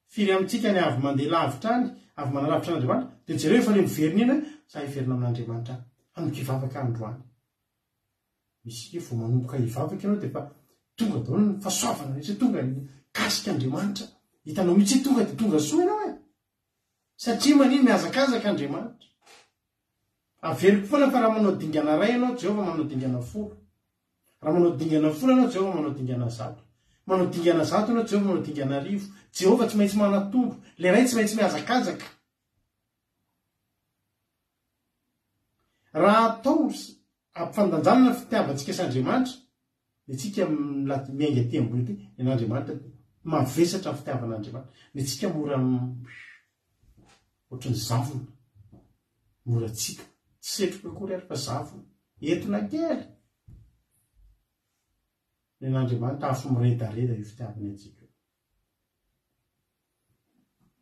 firy amintsika ny avy mandeha lavitra any avy manalavitra an'Andriamanitra dia jereo efa le miverina ina za hiverina amin'Andriamanitra hanomboka hivavaka androany. Misy vao manomboka hivavaka ianao dia fa tonga daholo ny fahasoavana rehetra tonga ny kasika Andriamanitra hitanao mihitsy tonga dia tonga soa ianao satria maniny miazakazaka Andriamanitra. Averiko foana fa raha manao dingana ray ianao Jehova manao dingana folo. Raha manao dingana folo ianao Jehova manao dingana zato. Manao dingana zato ianao Jehova manao dingana arivo. Jehova tsy maintsy manatombo, le ray tsy maintsy miazakazaka. Raha atao ampifandanjanana fitiavantsika s'Andriamanitra dia tsika miainga aty ambony ity n'Andriamanitra mavesatra ny fitiavan'Andriamanitra dia tsika mora ohatrany zavona mora tsika tsy setroka akory ary fa zavona entona kely n'Andriamanitra afo miredareda io fitiavany antsika.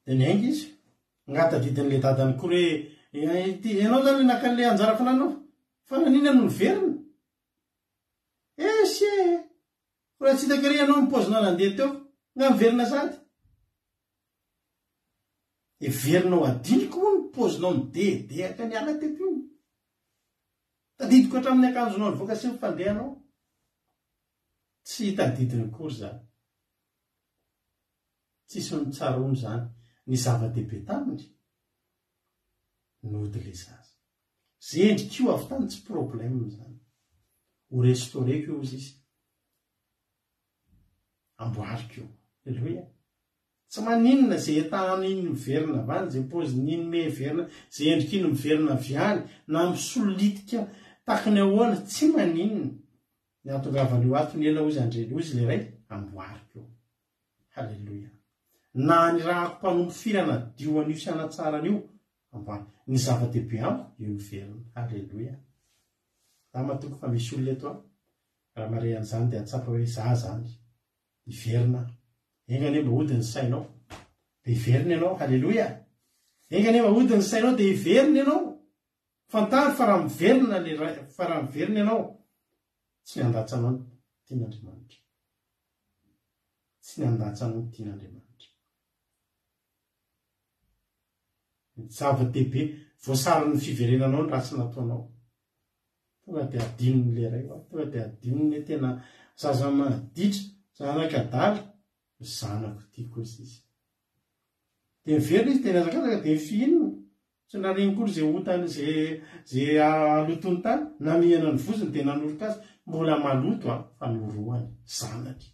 Dia ny ainga izy ngatadidin'le dadany koa hoe ianao zany nakan'le anjara fananao fa nanina no niverina esy raha tsy hitaka ry ianao mipozina nandeha teo nga miverina sady everinao adiniko moa mipozinao midehadehaka ny ala teto io tadidiko hatramin'ny akanjonao nivoaka sy mifandehanao tsy tadidiny kory zany tsisy ny tsaroany zany ny zava-dehibe taminy nody le zaza zay endrik'io avy tany tsy problème zany ho restaureko io izy amboariko io aleluia. Tsy maninona zay etahana iny miverina avany zay poziny iny meverina zay endrika iny miverina aviany na misolitika takany ahoana tsy maninona ny atongavany io ato ny ela ozy andreny ozy le ray amboariko io. Halleluia. Na ny raha mpanompo firana dioan'io sy anatsarana io amboariko ny zava-dehibe amiko io miverina. Halleluia. Za matoko fa misy olona eto raha mare an'izany dia atsapa hoe za zany hiverina enga ane mba ody ny sainao dia hiverina ianao. Halleluia. Enga ane mba ody ny sainao dia hiverina ianao. Fantary fa raha miverina ianao tsy ny andatsanao ny tian'Andriamanitra. Tsy ny andatsanao ny tian'Andriamanitra. Zava-dehibe voasaran'ny fiverenanao ny raha tsy nataonao tonga dia adinony le ray tonga dia adinony tena zaza maditra, zanakadala, zanako tiako izy. De miverina izy tena azakazaka de fihinina. Tsy nareny kory zay otany zay alotony tany, na mihana ny voziny de nanoroka azy, mbola maloto fa noroany, zanany.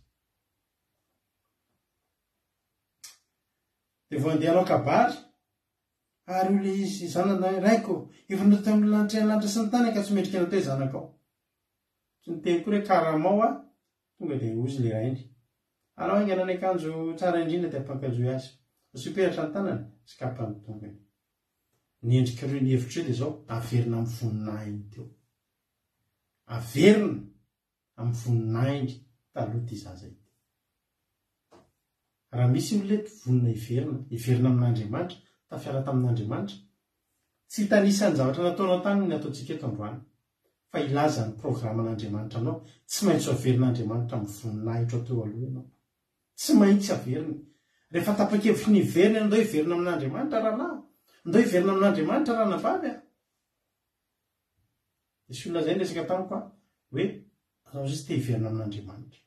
De vao andeha hanao kabary, ary ole izy zanana raiko, efa nodota amin'ny lanitra sy ny tany ka tsy mendrika natao hoe zanakao. Tsy niteny kory hoe karamao tonga de ozy le rainy. Anao haingana ny akanjo tsara indrindra de ampankajoy azy. Soperatra ny tanany, sy kapany tongany. Ny endrika reo ny hevitra eo de zao, averina amin'ny voninahiny teo. Averina amin'ny voninahiny taloha ty zaza ity. Raha misy olona vonina iverina amin'Andriamanitra, tafiara tamin'Andriamanitra, tsy tanisany zavatra nataonao tany ny ataontsika eto androany. Fa ilaza ny programan'Andriamanitra anao, tsy maintsy averin'Andriamanitra amin'ny voninahitra teo aloha ianao. Tsy maintsy averina. Rehefa tapa-kevitry ny iverina, andao iverina amin'Andriamanitra rahalahy, andao iverina amin'Andriamanitra raha navavy. Isy olona zay resaka tamiko hoe anao izy te iverina amin'Andriamanitra.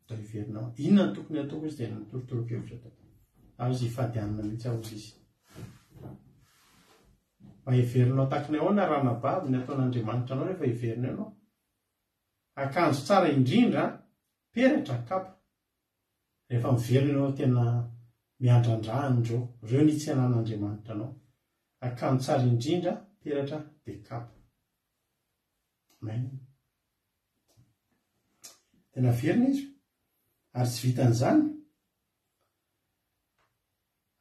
Andao iverina. Inona ny tokony ataoko izy dia nitorotoro-kevitra tao. Ao izy ifadianina mihitsy ao izy. Mba iverinao takiny ahoana raha navavy ny ataon'Andriamanitra anao rehefa iverina ianao. Akanjo tsara indrindra, peratra kapa. Rehefa miverina ianao tena miandrandrahandro, reo ny tsy anan'Andriamanitra anao. Akanjo tsara indrindra, peratra dia kapa. Amen. Tena verina izy. Ary tsy vitan'izany.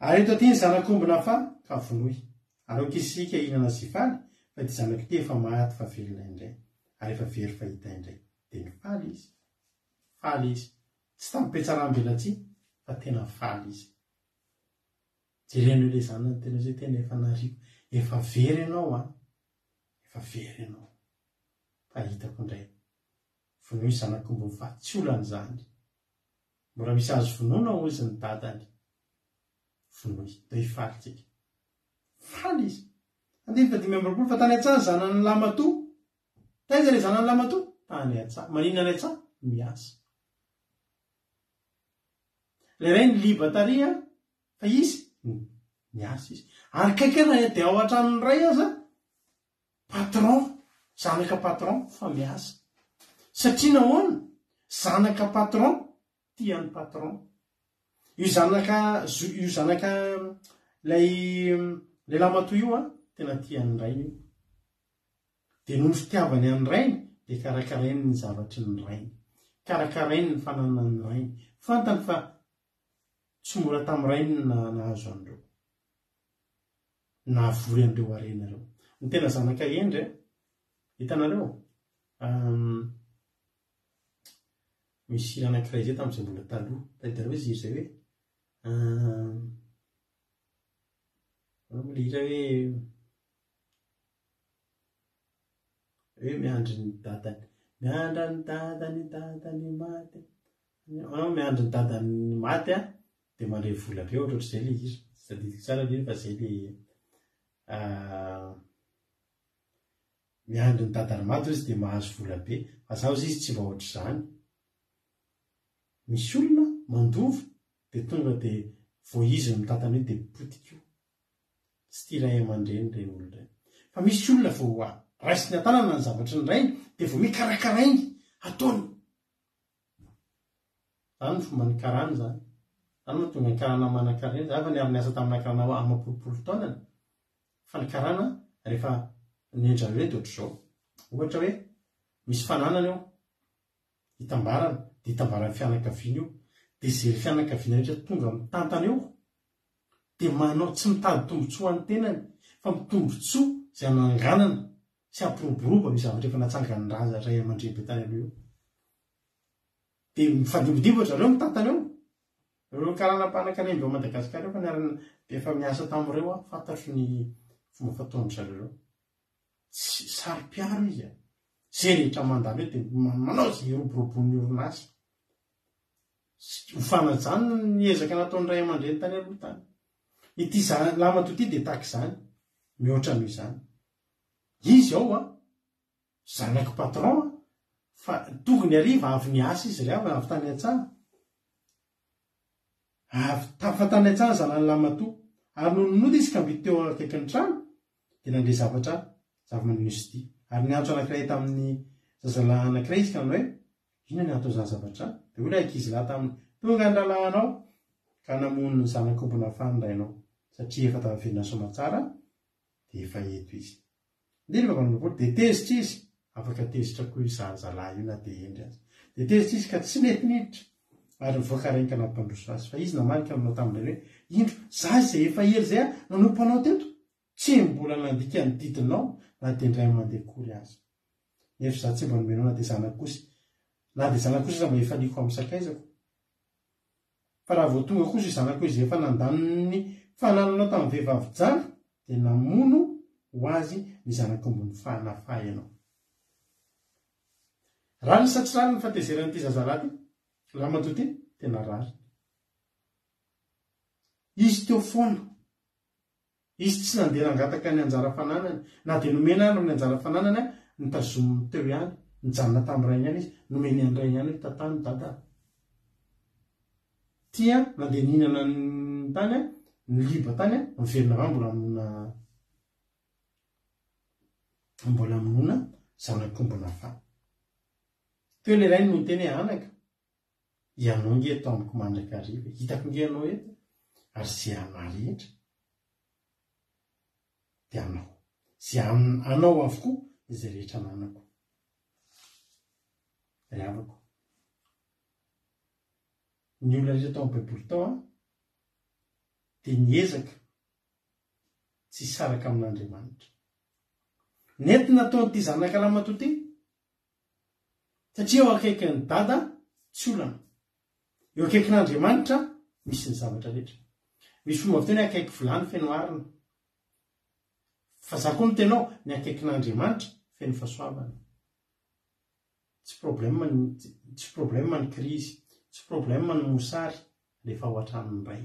Ary eto aty ny zanakombona fa ka vonoy. Ary kisika ihinana sy faly, fa ty zanako ty efa maty fa velona indray. Ary efa very fahita indray. Dia ny faly izy. Faly izy. Tsy tampetsaram-belatsy, fa tena faly izy. Jereno ilay zanany tena zay tena efa narivo. Efa very ianao Efa very ianao. Fa hitako indray. Vonoy zanakombony fa tsy olan'izany. Mbola misy azo vonoina ozy ny dadany. Vonoy. Deo hifaly tsika. Faly izy. Andeha fa 5 fa tany an-tsaha zanany Lamatoa. Taiza ilay zanany Lamatoa? Tany an-tsaha. Maninona ny an-tsaha? Miasa. Le ray ny liba taria, fa izy miasa izy. Ary kaikana dia ao an-tranony ray aza, patron, zanaka patron fa miasa. Satria nahoana? Zanaka patron, tian'ny patron. Io zanaka lay Lamatoa io tena tian'ny rainy io. Dia noho ny fitiavany an'ny rainy, dia karakarainy ny zavatry ny rainy. Karakarainy ny fananany rainy. Fantany fa tsy mora tamin'ny rainy nahazo an'ireo. Nahavory an'ireo arena ireo. Ny tena zanaka endry, hitanareo, misy anankiray zay tamin'izay mbola taloha. Tahitareo izy izay hoe, milehitra hoe miandry ny dadany. Miandra ny dadany maty. Miandry ny dadany maty dia mandray vola be ohatr'izay ilay izy. Tsy tadidiko tsara ilay fa izay ilay miandry ny dadany maty izy dia mahazo vola be. Fa zaho izy tsy mba ohatr'izany. Misy olona mandova dia tonga dia vao izy ny dadany hoe dia potika io. Tsy tia ray aman-dreny ireny olona ireny. Fa misy olona vao raisiny an-tanana ny zavatry ny rainy dia vao mikarakarainy ataony. Zany ny fomba ny karana zany. Zany no tonga ny karana manan-karana. Zaho efa niary niasa tamin'ny karana amam-polopolo taonany. Fa ny karana rehefa niendra hoe dia ohatr'izao. Ohatra hoe misy fananana eo, hitambarana, dia hitambaran'ny fianakaviana io. Dia izay fianakaviana rehetra tonga mitantana eo, dia manao tsy mitady tombotsoa ny tenany, fa mitombotsoa izay ananganana sy ampiroboroba ny zavatra efa natsangany raza ray aman-dreny be tany aloha eo. Dia mifandimbidimbatra ireo mitantana eo. Ireo karana mpanan-karena eo Madagasikara efa niarana efa miasa tamin'ireo fantatro ny fomba fataon'ny zareo. Tsy sary-piaro izy. Izay rehetra mandalo hoe dia manao izay roborobonin'ny orinasa. Ho fanajany ny ezaka nataon'ny ray aman-dreny tany aloha tany. Ity Lamatoa ity dia tahaka izany, mihoatra noho izany. Izy ao zanaka patron, fa tokony ariva avy ny asa izy ry avy tany an-tsana fa tany an-tsana zanany lamatoa ary nononota izy ka mby teo akaiky ny trano dia nandre zavatra zava-manosidy ary ny antso anankiray tamin'ny zazalahy anankiray izy ka ny hoe ina ny antao zany zavatra dia hoe ankizy lahy taminy tonga andalahanao ka namono ny zanakombona fandrainao satria efa tavelona soma tsara dia efa eto izy ndiny vavan'olombolo dia tezitra izy afaka tezitra koa izazalahy io na dia endry azy dia tezitra izy ka tsy nety niditra ary mivoaka raiky na mpandroso azy fa izy namarika aminao tamin'ilay hoe indro za izay efa hery zay a nanompanao teto tsy mbola nandika ny didinao na dia indray mandeha kory azy nefa za tsy mba nomenao na dia zanakosy na dia zanakosy za mba efa liko amin'ny sakaizako fa raha vao tonga kosa zanako izy efa nandanony fanananao tamin'ny vehivavy jana dia namono ho azy ny zanakombony nafahy ianao raha ny satry rary ny fatezeran'ity zazalahy ty lamatoa ty tena rary izy teo foana izy tsy nandeha nangataka ny anjara fananany na dia nomena any amin'ny anjara fananany a nitazominy teo ihany nijanona tamin'ray ihany izy nomeny an'ray ihany hoe tantany dada tia nandeha nihinana ny tany a ny liba tany a miverina va mbola minona zanakombona fa teo le ray no teny hoe anaka ianao nge eto amiko mandraka ariva hitako nge anao eto ary zay anarehetra dia anao zay anao avokoa izay rehetra nanako ravako ny olona rehetra tao amin'ny baiboly tao a dia niezaka tsy saraka amin'Andriamanitra nety nataonyity zanaka lamatoa ty satria eo akaiky ny dada tsy olana eo akaiky n'Andriamanitra misy ny zavatra rehetra misy fomba avy teo ny akaiky vilany feno arina fa za koa no tenao ny akaiky n'Andriamanitra feno fahasoavana tsy problème ny krizy tsy problème ny mosary rehefa ao an-tranony ray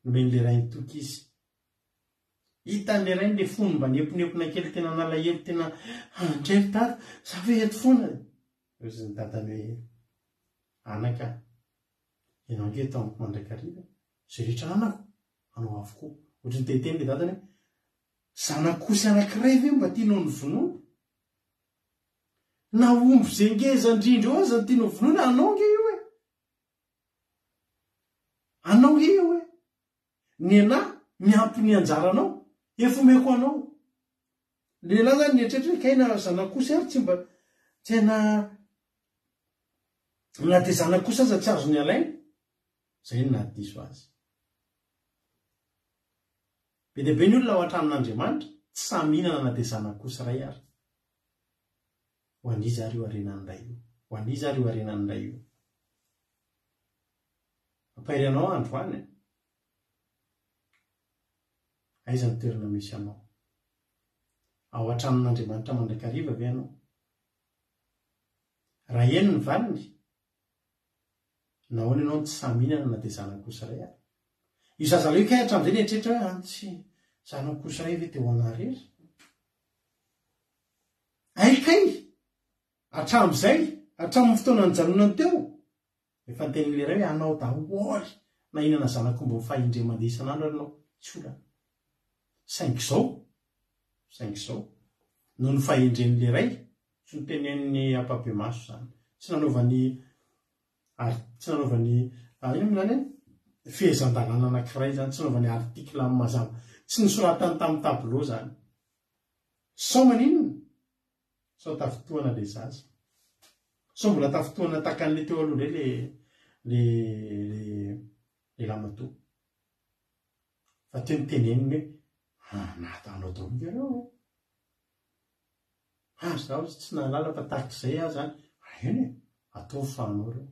nomen'le ray ny toky izy hitan'le ray n'le fony mba niemponempona kely tena nalahelo tena andray dada za ve eto foana ozy ny dadany hoe anaka ianao nge tao amiko mandraikariva zay rehetra anako anao avokoa ohatra ny teteny le dadany hoe zanakosy anankiray ve mba tianao ny vonoana na omby zay ngeza indrindra eo aza ny tianao vonoana anao nge io e anao nge io e ny anahy miampy ny anjaranao efa omeko anao lehilahy zany nietrehitra hoe kaina zanakosy ary tsy mba tsy haina na dia zanakosy aza tsy azo ny alaina zay no nahadiso azy be dia be ny olona ao an-tranon'Andriamanitra tsy samy hinana na dia zanakosy ray ary ho an'izy ary io arenan'n'iray io ho an'izy ary io arenan'n'iray io ampairanao androany aiza ny toerana misy anao ao an-tranon'Andriamanitra mandraikariva ve anao raha eny ny valiny nahoana ianao tsy samy hinana na dia zanakosy ray ary io zazalahy io kay hatramin'izay ny eritreretra hoe antsy zanakosy ray ve teo anarery aikay hatramin'izay hatramin'ny fotoana ny janonany teo efa nytenin'le ray hoe anao daholy na hinana zanakombo fahindre mandeha isan'andro ary anao tsy olana saingy izao noho ny fahindren'le ray tsy notenen'ny ampabe maso zany tsy nanaovany ino milany fehezan-dalàna anankiray zany tsy nanaovany artikla amin'ny mazava tsy nisoratany tamin'ny tablo zany sao maninona sao tafitohana le zaza sao mbola tafitohana takan'le teo aloha ndray le lamatoa fa teo niteneniny hoe nahatanao dao ngereo zaho tsy nahalala fa tahak'izay aho zany eny atao fanao reo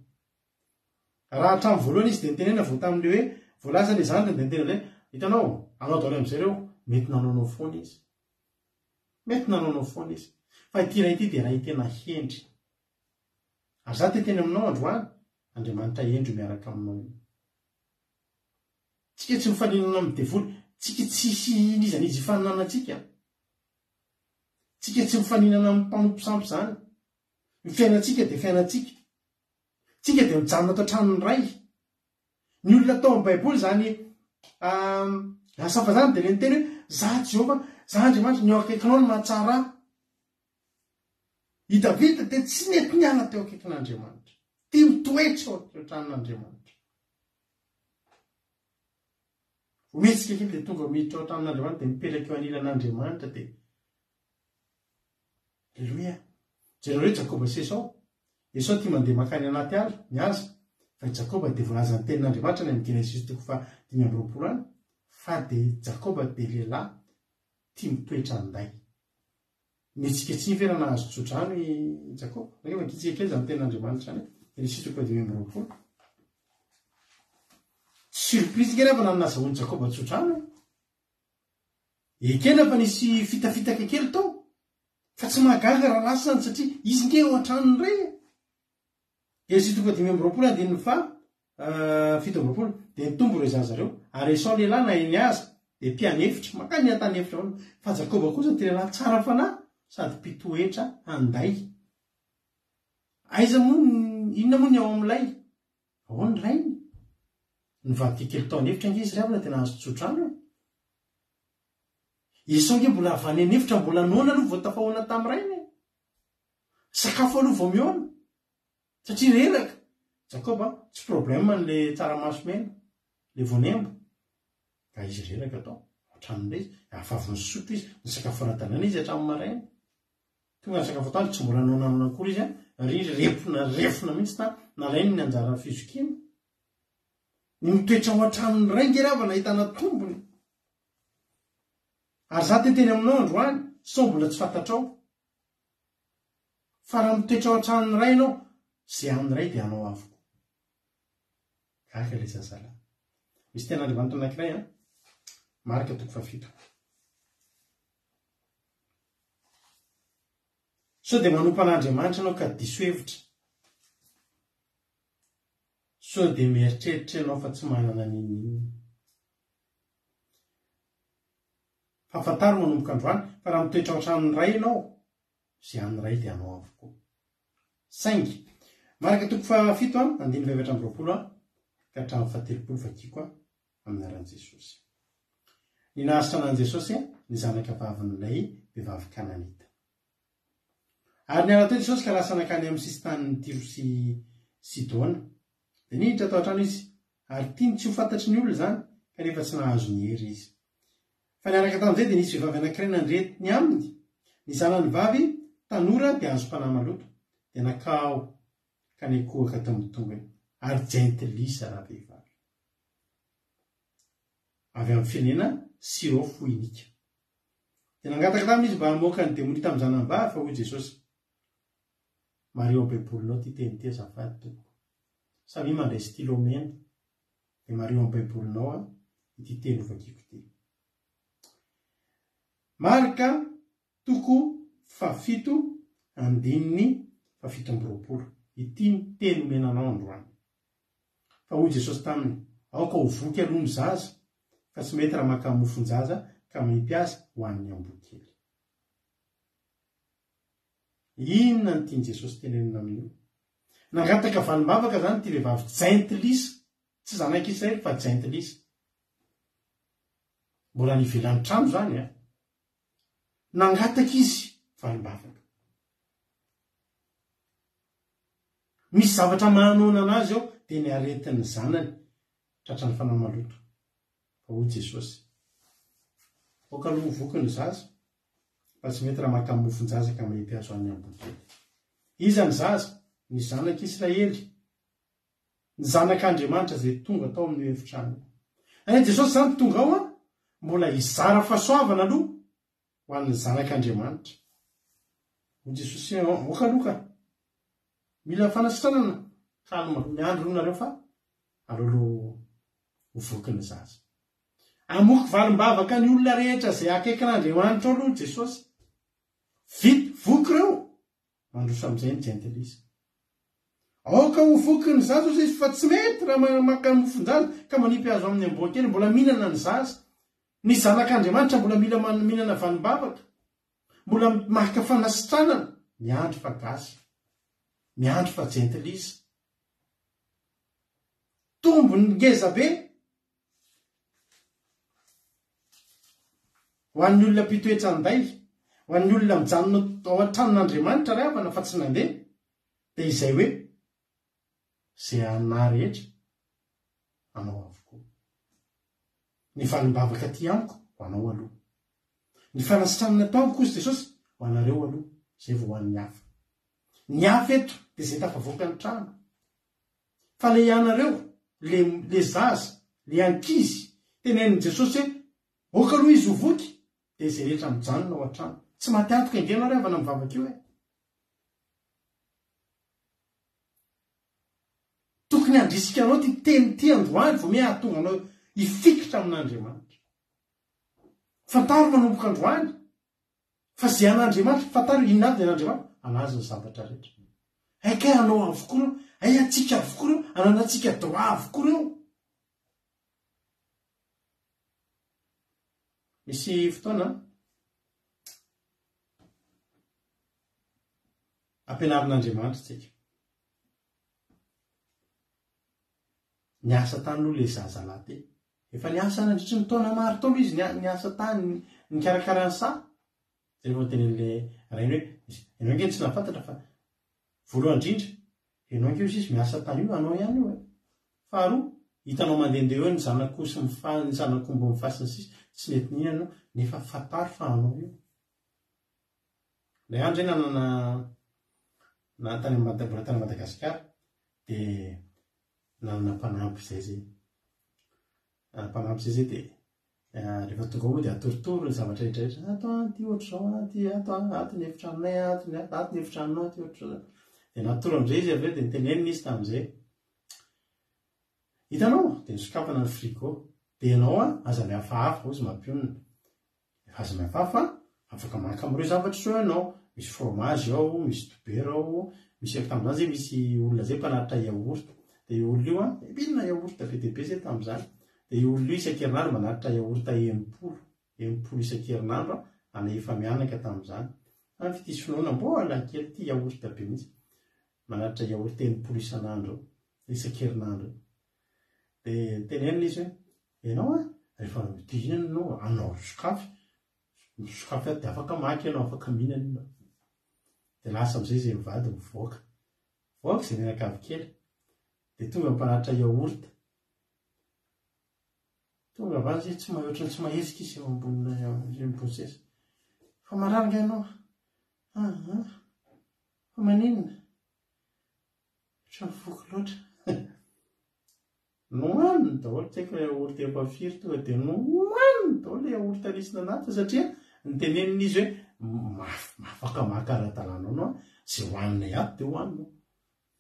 raha hatramin'ny voalohany izy dia nitenena vao tamin'le hoe voalaza le zany dia nitena le hitanao anao daholy amin'izay reo mety nanaonao foana izy fa ity ray ity dia raha tena hendry ary za teteny aminao androany Andriamanitra hendry miaraka aminao iny tsika tsy mifaninana amin'ny devoly tsika tsisy nizanizy fananantsika tsika tsy mifaninana amin'ny mpanomposampy zany. Ny fiainatsika dia fiainatsika. Tsika dia mijanona atao tranony ray. Ny olona tao amin'ny baiboly zany asafa zany dia le niteny hoe za Jehova, za Andriamanitra ny eo akaikinao no mahatsara. I Davida dia tsy nety niala teo akaikin'Andriamanitra. Tia mitoetra eo tranon'Andriamanitra. Mihetsika kely dia tonga miditra ao tranon'Andriamanitra dia mipetraka eo anilan'Andriamanitra dia Alleluia. Jereo Jakoba sy Esau. Esau tia mandeha makany anaty ala miasa. Fa Jakoba dia voalaza ny tenin'Andriamanitra ny amin'ny Genesis 5:20 any. Fa dia Jakoba dia lehilahy tia mitoetra anday. Mihetsika tsy vera nahazo tsodrano i Jakoba. Rehefa kitsika kely zany tenin'Andriamanitra zany. Genesis 5:20. Surprise kely rehefa nahazahoan'i Jakoba tsodrano. Ekena fa nisy fitafitaka kely tao. Fa tsy mahagaga raha lasa zany satria izy nge eo an-tranony ray. Genesis 5:20 andininy fa 7:20 dia nitombo ireo zazareo. Ary Esau lehilahy na eny aza dia mpianefitra makany ny an-tanefitra ao. Fa Jakoba kosa dia lehilahy tsara fanahy sady mpitoetra anday. Aiza moa inona moa ny ao amin'ilay? Ao ny rainy. Nivady kely tao anefitra nge izy ravina dia nahazo tsodrano. Esau nge mbola avy any anefitra mbola noana aloha vao tafahoana tamin'ny rainy. Sakafo aloha vao mihoana. Satria reraka. Jakoba tsy problème n'le tsaramaso mena, le voanembo. Ka izy reraka tao. Hatranon'ilay izy. Afavy misotro izy. Ny sakafo anatanana izy hatramin'ny maraina. Tonga ny sakafo atoandro tsy mbola noana akory izy. Ry refona mihitsy ta nalainy ny anjara fizokiana. Ny mitoetra ao an-tranony ray nge rava nahitana tombony. Ary za teteny aminao androany, sao mbola tsy fantatrao. Fa raha mitoetra ao an-tranony ray ianao, izay amin'ny ray dia anao avokoa. Gaga ilay zazalahy. Misy tenin'Andriamanitra anankiray Marika 7. Sao dia manompo an'Andriamanitra ianao ka diso hevitra. Sao dia mieritreritra ianao fa tsy manana n'inona. Fafantaro manomboka androany, fa raha mitoetra ao an-tranony ray ianao, izay amin'ny ray dia anao avokoa. Saingy. Marika 7 andininy 20 ka hatramin'ny 70 vakiko amin'ny aran'i Jesosy. Ny nahasitra anan'i Jesosy ny zanaka vavin'ilay vehivavy Kananita. Ary niala teo Jesosy ka lasa nakany amin'ny sisin-tanin'ny Tiro sy Sidona. Dia niditra tao an-trano izy, ary tiany tsy ho fantatry ny olona zany, kanefa tsy nahazo ny hery izy. Fa niaraka tamin'izay dia nisy vehivavy anankiray nandrety aminy. Ny zanany vavy tanora dia azo mpanahy maloto. Dia nakao ka nikohaka tao amin'ny tongony. Ary jentilisa raha vehivavy. Avy amin'ny firenena Siro Foinika. Dia nangataka tamin'izy mba hamoaka ny demoni tamin'ny zanany vavy fa hoy Jesosy. Mario am-baibolinao ty teny ty azafady tompoko. Samy mandray stylo mena. Dia Mario am-baibolinao ity teny vakiko ty. Marika 7 andininy 7:20. Ity ny teny menanao androany. Fa hoy Jesosy taminy, aoka ho voky aloha mizaza, fa tsy mety raha maka mofon-jaza ka mipiasa ho an'ny amboa-kely. Inona ny tiany Jesosy tenenina amin'io? Nangataka valim-bavaka zany ty vehivavy jentilisa, tsy zanak'Israely fa jentilisa. Mbola nivelany trano zany nangataka izy valim-bavaka. Misy zavatra manona anazy ao dia ny aretin'ny zanany tratrany fanahy maloto. Fa hoy Jesosy, aoka aloha voky ny zaza, fa tsy mety raha maka mofon-jaza ka mety-azo an'ny amboa-kely. Iza ny zaza? Ny zanak'Israely, ny zanak'Andriamanitra izay tonga tao amin'ny efitrano. Jesosy zany tonga ao mbola hizara fahasoavana aloha ho an'ny zanak'Andriamanitra. Hoy Jesosy, aoka aloha ka. Mila fanasitranana. Kalma, miandro nareo fa alolo ho voky ny zaza. Amoky valim-bavaka ny olona rehetra izay akaikin'Andriamanitra aloha Jesosy. Vita voky reo. Mandroso amin'izay ny jentilisa. Aoka ho voky ny zaza izy fa tsy mety raha maka mofon-jaza ka manipy azo amin'ny amboa-kely mbola mihinana ny zaza. Ny zanak'Andriamanitra mbola mila mihinana valim-bavaka. mbola marika fanasitranana miandro fa gasy, miandro fa jentilisa, tombony ngeza be ho an'ny olona mpitoetra anday, ho an'ny olona mijanona ao an-tranon'Andriamanitra ray avana fa tsy nandeha, dia izay hoe zay ana rehetra anao avokoa. Ny valimbavaka ty amiko ho anao aloha, ny fanasitranana ataoko kozy Jesosy ho anareo aloha, zay vao ho an'ny hafa. Ny hafa eto dia zay tafavoaka ny trano, fa le ianareo le zaza, le ankizy, tenenin' Jesosy hoe oka aloha izy ho voky, dia zay rehetra mijanona ao an-trano. Tsy maty antoka ingena ry avana mivavaka io tokony andrisika anao ty teny ty androany vao mia ahatonga anao ifikitra amin'Andriamanitra. Fantaro manomboka androany fa zay an'Andriamanitra, fantaro inavy an'Andriamanitra anazy ny zavatra rehetra. Aika anao avokoa reo, ay atsika avokoa reo, ananatsika droit avokoa reo. Misy fotoana ampianarin'Andriamanitra tsika. Niasa tany aloha le zazalahy ty. Efa niasa nandritry ny taona maro taona izy niasa tany nikarakarany sa. Zay vao tenen'le rainy hoe ianao nge tsy nafantatra fa voalohany indrindra ianao nge izy miasa tany io anao ihany io. Faharoa hitanao mandehandeha eo ny zanako sy ny zanakombo mifasina sisa tsy mety nihinana nefa fataro fa anao io. Ilay andro nanana tany Madagasikara dia nanana mpanampy zay dia rehefa tonga ao dia atorotoro ny zavatra rehetrarehetra. Ato ty ohatr'izao, ato ny efitranonay, ato ny efitranonao, ty ohatr'izao. Dia natoro amin'izay izy avy eo dia nitenenina izy tamin'izay. Hitanao dia nisokafana ny frigo dia ianao aza mihafahafa izy mampionona. Efa aza mihafahafa afaka maka amin'ireo zavatra soa ianao. Misy fromage ao, misy dobera ao, misy tamin'izany zay misy olona zay mpanaritra yaourt. Dia io olona io mihinana yaourt be dia be zay tamin'izany. Dia io olona io isan-kerinandro manaritra yaourt 80 isan-kerinandro ana efa mianaka tamin'izany. Any fitisy finoana mbola kely ty yaourt be mihitsy. Manaritra yaourt 80 isan'andro isan-kerinandro. Dia tenenina izy hoe ianao rehefa mihinana ianao anao sokafy dia afaka maky ianao, afaka mihinana ianao. Dia lasa amin'izay izay mivady mivoaka izay menakavy kely. Dia tonga mpanaritra yaourt. Tonga avany zay tsy ohatrany tsy mahetsika izy eo ambonina prosesy. Fa mararika ianao. Fa maninona? Ohatran'ny voky loatra. Nohaniny daholo tsy haiko yaourt empafiry tonga dia nohaniny daholo le yaourt anisina anaty satria nitenenina izy hoe afaka makaradalana anao zay hohanina iaby dia hohanina.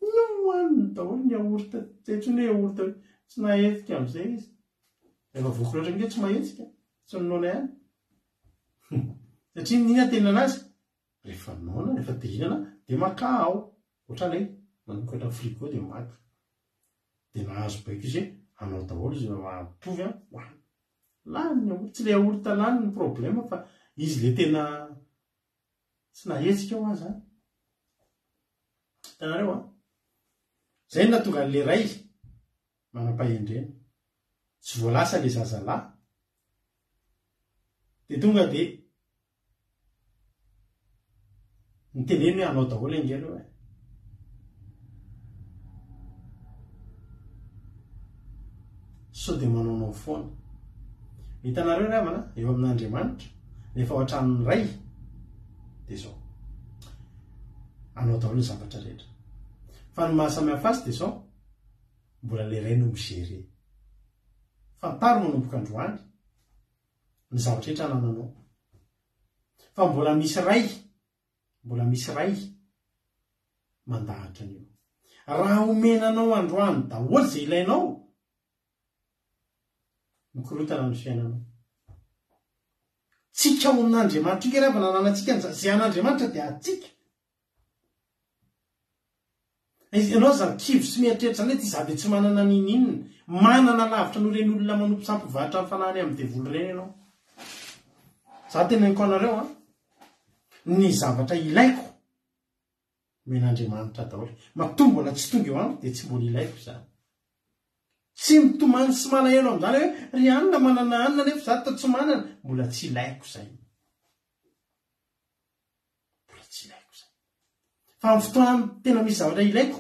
Nohaniny daholo ny yaourt tetsony yaourt tsy nahetsika amin'izay izy. Rehefa voky loatra nge tsy mahetsika, tsy noana ihany. Satria nina tena anazy rehefa noana, rehefa te hihinana dia maka ao. Ohatranay manokatra frigo dia maka. Dia nahazo baiko izy anao daholo izy mampovy hohanina. Lany ny yaourt, tsy le yaourt lany ny problema fa izy le tena tsy nahetsika ho azy. Hitanareo zay no nahatonga an'le ray manam-pahendrena. Tsy voalasa le zazalahy. Dia tonga dia niteneny hoe anao daholo engelo hoe. Sao dia manaonao foana. Hitanareo ry havana eo amin'Andriamanitra rehefa ao an-tranon'ny ray dia izao. Anao daholo ny zavatra rehetra. Fa ny mahasamihafa azy dia izao mbola le ray no migere. Fantaro manomboka androany ny zavatra rehetra anananao. Fa mbola misy ray mandahatra an'io. Raha omenanao androany daholo izay ilainao, mikorotana ny fiainanao. Tsika ao amin'Andriamanitra io rehefa nananantsika izay an'Andriamanitra dia atsika. Ianao zany kivo sy mieritreritra ilay ty zabe tsy manana ninina, manana lavitra no reny olona manompo sampivahatra amin'ny fanahany amin'ny devoly ireny ianao. Za tena niko anareo ny zavatra ilaiko men'Andriamanitra daholo matombo mbola tsy tonga eo amiko dia tsy mbola ilaiko zany tsy mitomany sy malahelo amin'izany hoe ry anina manana anina nefa za ta tsy manana mbola tsy ilaiko zay mbola tsy ilaiko zay fa amin'ny fotoana tena misy zavatra ilaiko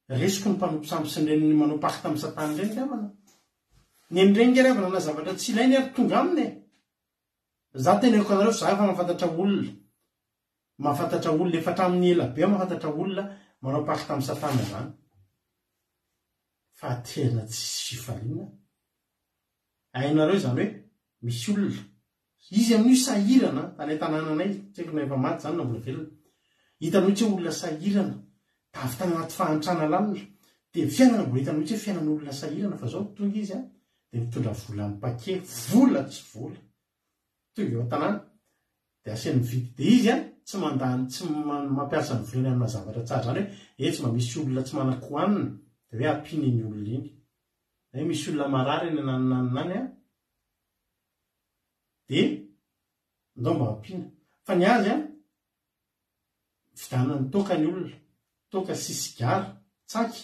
resiko ny mpanompo samby sy nyreny manompo aky tamin'ny Satana ireny ravana ny enireny ke ravana na zavatra tsy ilainy ary tonga aminy za teneko anareo fa za efa mahafantatra olona efa hatramin'ny ela be mahafantatra olona manao paky tamin'ny Satana zany fa tena tsy fifaliana hainareo zany hoe misy olona izy amin'io sahirana tany tanànanay tsy haiko na efa maty zany na mbola velona hitanao tsy olona sahirana tavy tany anaty fahantrana lamina dia fiainana mbola hitanao tsy hoe fiainan'olona sahirana fa zao tonga izy dia mitondra vola amin'ny pake vola tsy vola tonga eo an-tanàna dia aseny mividy dia izy tsy mandany tsy mampiasa ny volany amina zavatra tsara zany hoe tsy mba misy olona tsy manan-kohanina dia hoe ampiny ny olona iny hoe misy olona marary eny ananinany dia ndao mba ampina fa ny azy vidanany toka ny olona toka sisigara tsaky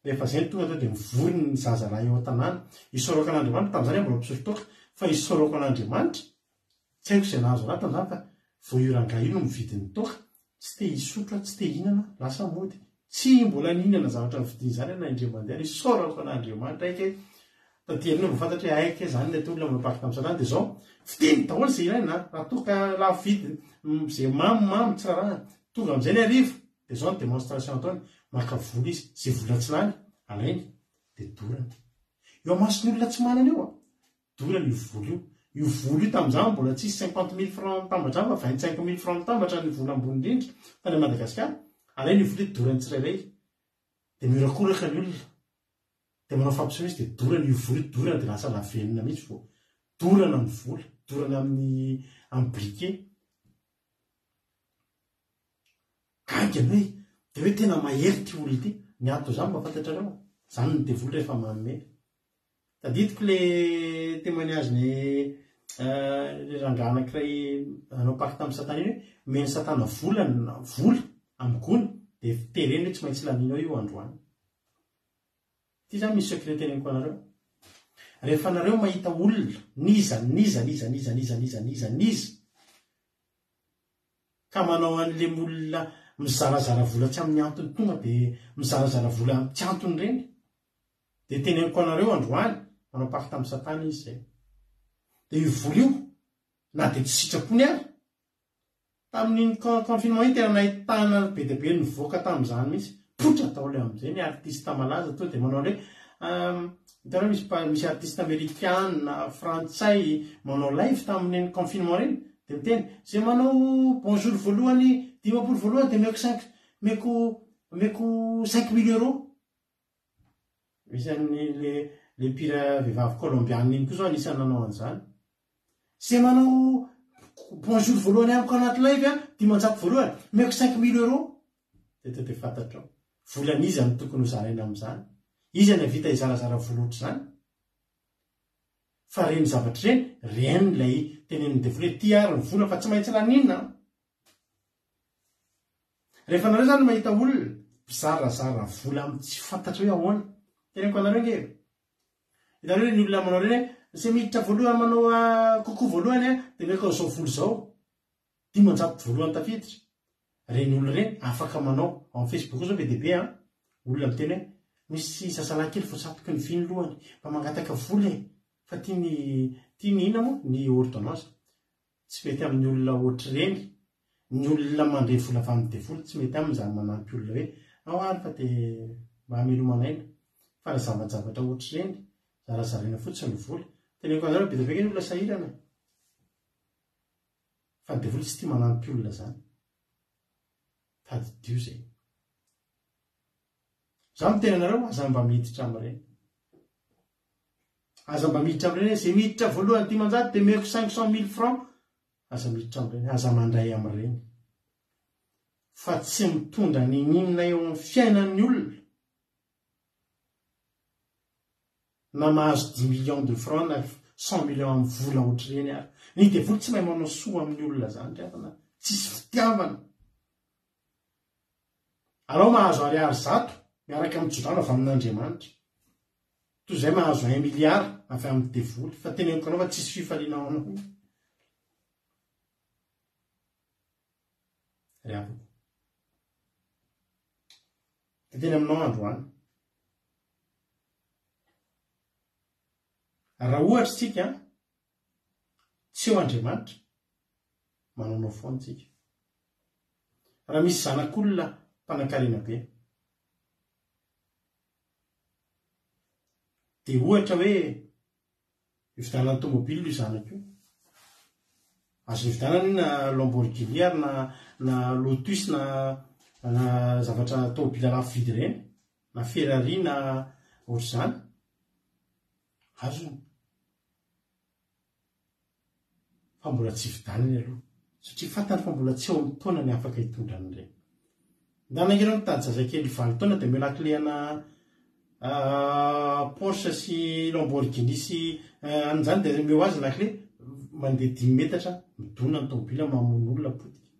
rehefa zay tonga tao dia mivory ny zazalahy eo an-tanàna isoroko an'Andriamanitra tamin'izany mbola mpisotro toka fa isoroko an'Andriamanitra tsy haiko izay nahazo anatiny zany fa vao io rangahy io no mividiny toka tsy te hisotro tsy te hihinana lasa mody tsy mbola nihinana zavatra nividiny zany na indray mandeha isoroko an'Andriamanitra aika tatyelina mba fantatra hoe aika zany ilay olona manapaky tamin'ny Satana dia zao fiteny daholo izay ilaina raha toka lafo vidy izay mamimamy tsy raha tonga amin'izay ny arivo dia zao ny démonstration ataony maka vola izy zay vola tsy lany alainy dia dorany eo amasony olona tsy manana eo dorany io vola io vola io tamin'izany mbola tsisy 50,000 francs mitambatra fa 25,000 francs mitambatra ny vola ambony indrindra tany Madagasikara alainy io vola io dorany tsirairay dia mirakoraka ny olona dia manao fampisehoana izy dia dorany io vola io dorany dia lasa lavenina mihitsy vao dorana ny vola dorana amin'ny briquet gaga hoe dia hoe tena mahery ty olona ty ny ato zany mba fantatrareo zany ny devoly rehefa manome tadidiko le témoignage-ny rangahy anankiray anao paky tamin'ny Satana iny hoe meny Satana vola amin'ny gony dia tereny hoe tsy maintsy laninao io androany ty zany misy secret teneniko anareo rehefa anareo mahita olona niza ka manao an'le olona mizarazara vola tsy amin'ny antony tonga dia mizarazara vola tsy antony reny dia teneniko anareo androany manao paky tamin'ny Satana izy zay dia io vola io na dia tsy sitrapony ary tamin'iny confinement iny tena nahitana be dia be nivoaka tamin'izany mihitsy potra daholo amin'izay ny artiste malaza to dia manao hoe hitanao misy artiste amérikana frantsay manao live tamin'iny confinement reny dia miteny zay manao bonjour voalohany 10 voalohany dia meko 5,000 euros misy le pire vehivavy colombianina iny koa zao anisany nanao an'izany zay manao bonjour voalohany amiko anaty live 10 voalohany meko 5,000 euros dia fantatrao volan'izy amin'ny tokony ho zaraina amin'izany izy any vita hizarazara volotry zany fa reny zavatra reny lay tenen'ny devoly ty ary ny vola fa tsy maintsy laninna rehefa nareo zany mahita olona mpizarazara vola amin'ny tsy fantatra hoe ahoana teneniko anareo nge hitanareo ny olona manao reny se miditra voalohany manao koko voalohany dia meko zao vola zao 10 voalohany tafiditra reny olona reny afaka manao amin'ny Facebook zao be dia be olona miteny hoe misy sasalahy kely voatsapiko ny vy ny lohany mba mangataka vola fa tia ny ina moa ny ordonnance tsy mety amin'ny olona ohatry reny ny olona mandray vola avy amin'ny devoly tsy mety amin'izany manampy olona hoe ao ary fa dia mba hamelomanaina fa raha zavatra ohatry reny zarazaraina fotsiny ny vola teneniko anareo be dia be ny olona sahirana fa ny devoly tsy tia manampy olona zany tadidio zay za mitena anareo aza mba miditra amin'ireny aza mba miditra amin'ireny zay miditra voalohany 10,000 dia meko 500,000 francs aza miditra amin'ireny aza mandray amin'ireny fa tsy mitondra ny ninona eo amin'ny fiainan'ny olona na mahazo 10 millions de francs na 100 millions amin'ny vola ohatr'ireny ary ny devoly tsy mahay manao soa amin'ny olona zany rehefa tsisy fitiavana. Alao mahazo ariary zato miaraka mitsodrano avy amin'Andriamanitra. Toy izay mahazo 1 miliara avy amin'ny devoly, fa tena henoko anao fa tsisy fifaliana ao anao. Riavako. Tena aminao androany. Raha ohatra tsika tsy eo Andriamanitra, manao foana tsika. Raha misy zanak'olona mpanankarena be, dia ohatra hoe hividanana tomobily io zanako io, azo hividanana io na Lamborghini ary na Lotus na zavatra tomobily lafo vidy ireny, na Ferrari na ohatr'izany, azo. Fa mbola tsy vidanany aloha, satria fantany fa mbola tsy eo amin'ny taona ny afaka hitondrany ireny. Ndanangereo mitady zazakely 20 taona dia mila klena Porsche sy Lamborghini sy an'izany dia meo azy lakle mandeha 10 metatra midona ny tomobila mamono olona potika.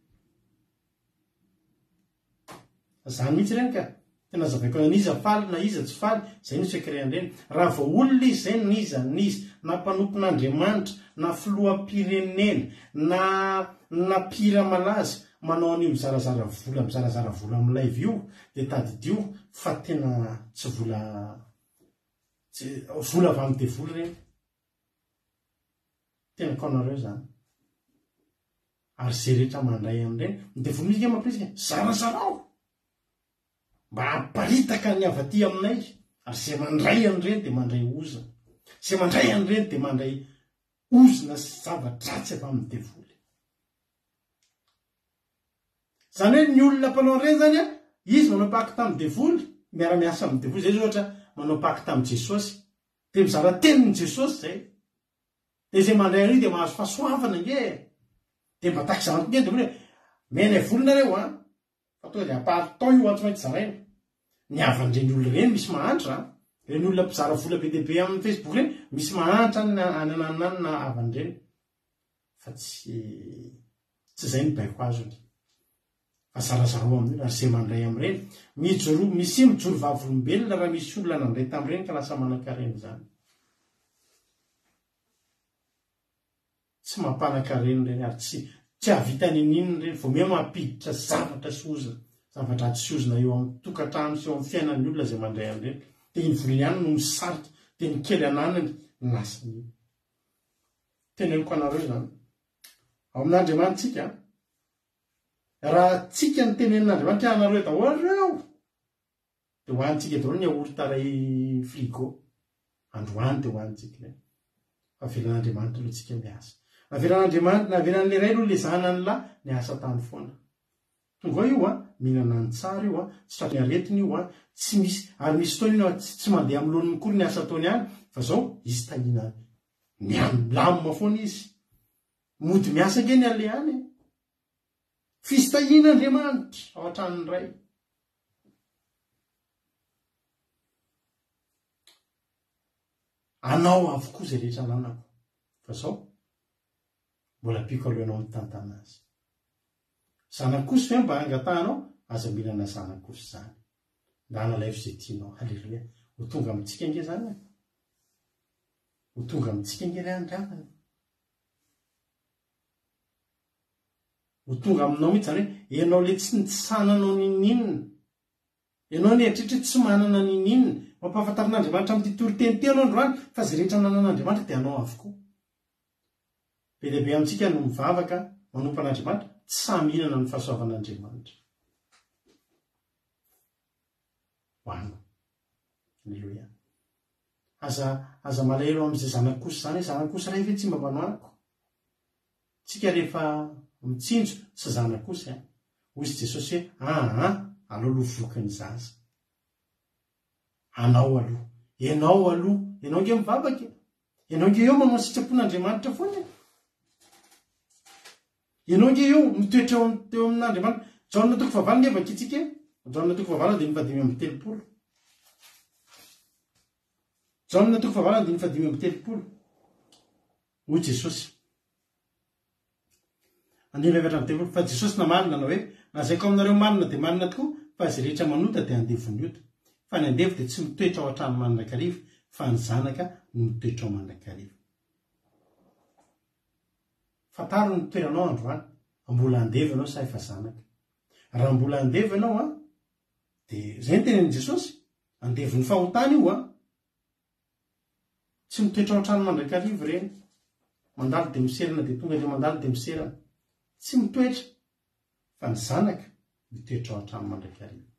Zany mihitsy ireny ka tena zavaiko na iza faly na iza tsy faly, izay ny sekrean'ireny. Raha vao olona izy izay niza na mpanompon'Andriamanitra na filoham-pirenena na mpira malaza manao an'io mizarazara vola amin'ny live io dia tadidio fa tena tsy vola avy amin'ny devoly ireny. Tena kaonareo zany. Ary izay rehetra mandray amin'ireny ny devoly misy mampirisika zarazarao mba hamparitaka ny avy aty aminay, ary izay mandray an'ireny dia mandray ozana, izay mandray an'ireny dia mandray ozona sy zava-dratsy avy amin'ny devoly. Zany hoe ny olona mpanao an'ireny zany izy manao pacte amin'ny devoly, miara-miasa amin'ny devoly. Zay ohatra manao pacte amin'ny Jesosy, dia mizara tenin'i Jesosy zay, dia izay mandray an'io dia mahazo fahasoavana nge, dia mba taky zanako nge dia hoe menay volonareo fa tonga dia aparitao io ato mainty zaraina. Ny avan'ireny olona ireny misy mahantra, ireny olona mpizara vola be dia be amin'ny Facebook ireny misy mahantra ny anananany na avan'ireny, fa tsy izay ny baiko azony. Fa zarazarao amin'io ary izay mandray amin'ireny misy mijoro vavolombelona raha misy olona nandray tamin'ireny ka lasa manan-karena zany. Tsy mampanankarena ireny ary tsy havita ninina ireny, vao mia mampiditra zavatra sy ozona, zavatra tsy ozona eo amin'ny tokantrano sy eo amin'ny fiainan'ny olona izay mandray amin'ireny. Dia iny vola ihany no misarika, dia ny kely ananany ny asany. Tena henoko anareo zany. Ao amin'Andriamanitsika, raha tsika ny tenenin'Andriamanitra anareo daholo reo, dia ho antsika daholo ny aorita ray frigo. Androany dia ho antsika ireny. Fa velan'Andriamanitra aloha tsika miasa. Na velan'Andriamanitra na velan'ilay iray aloha ilay zanany lahy ny asa tany foana. Tonga ao io mihinana ny tsara io tsy tratry ny aretiny io tsy misy, ary misy fotoana io tsy mandeha amin'ny loniny kory ny asa ataony ihany, fa zao izy tahina milamina foana izy. Mody miasa nge ny alehany. Fistahin'Andriamanitra ao an-tranony iray. Anao avokoa izay rehetra ananako, fa zao mbola piko alohanao mitantana azy. Zanak'osy ve mba angatahanao, aza mihinana zanak'osy zany. Mba analaivo izay tianao. Halleloia. Ho tonga amintsika nge zany. Ho tonga amintsika nge ray andramana. Ho tonga aminao mihitsy zany hoe ianao le tsy sananao nininina, ianao ny eritritra tsy manana nininina, mampahafantarin'Andriamanitra amin'ity toriteny ty anao androany, fa izay rehetra nanan'Andriamanitra dia anao avokoa. Be dia be amintsika no mivavaka manompo an'Andriamanitra, tsy samy hihinana ny fahasoavan'Andriamanitra. Hoano. Halleloia. Aza malahelo amin'izay zanak'osy zany, zanak'osy ray ve tsy mba manohaniko? Tsika rehefa mitsinjo tsy zanak'osy hoy izy Jesosy hoe alao lovoky ny zaza. Anao aloha, ianao nge mivavaka, ianao nge eo manao sitrapon'Andriamanitra foana, ianao nge eo mitoetra eo amin'Andriamanitra. Jaona toko fahavalo nge vakitsika, Jaona toko fahavalo dia 5:30. Jaona toko fahavalo dia 5:30. Hoy Jesosy, andiny efatra ny tebolo fa Jesosy namalina na hoe nazaiko aminareo malina dia malina tokoa fa izay rehetra manota dia andevony ota fa ny andevo dia tsy mitoetra ao an-trano mananakariva fa ny zanaka no mitoetra ao mananakariva. Fataro ny toeranao androany, mbola andevy ianao sa efa zanaka. Raha mbola andevy ianao dia izay ny tenen'i Jesosy, andevy ny fahotana io tsy mitoetra ao an-trano mandrakariva ireny. Mandalo dia miserana dia tonga dia mandalo dia miserana. Tsy mitoetra fa ny zanaka mitoetra ao an-trano mandrakariva.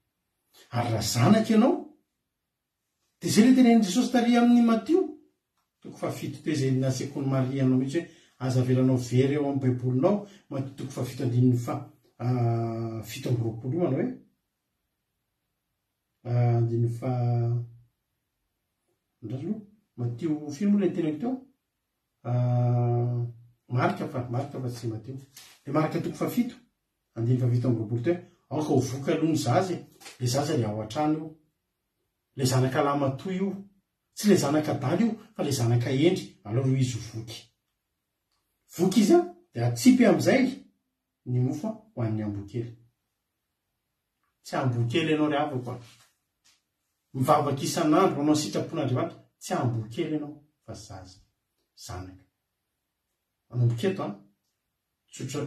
Ary raha zanaka ianao dia izay ilay tenen'i Jesosy taria amin'ny Matio 7:7 nasekoany Maria anao mihitsy hoe aza velanao very eo amin'ny baibolinao Matio 7:7 io manao hoe Matio firy moa ilay teneniko teo? Marika fa tsy Matio. Dia Marika 7:7 teo aoka ho voky aloha ny zaza, ilay zaza ilay ao an-trano io, ilay zanaka lamatoa io, tsy ilay zanaka daly io fa ilay zanaka endry, aleo izy ho voky. Voky izy dia atsipy amin'izay ny mofo ho an'ny ambokely. Tsy ambokely ianao ry havako mivavaka isan'andro manao sitrapon'Andriamanitra, tsy ambokely ianao fa zaza, zanaka. Manomboka eto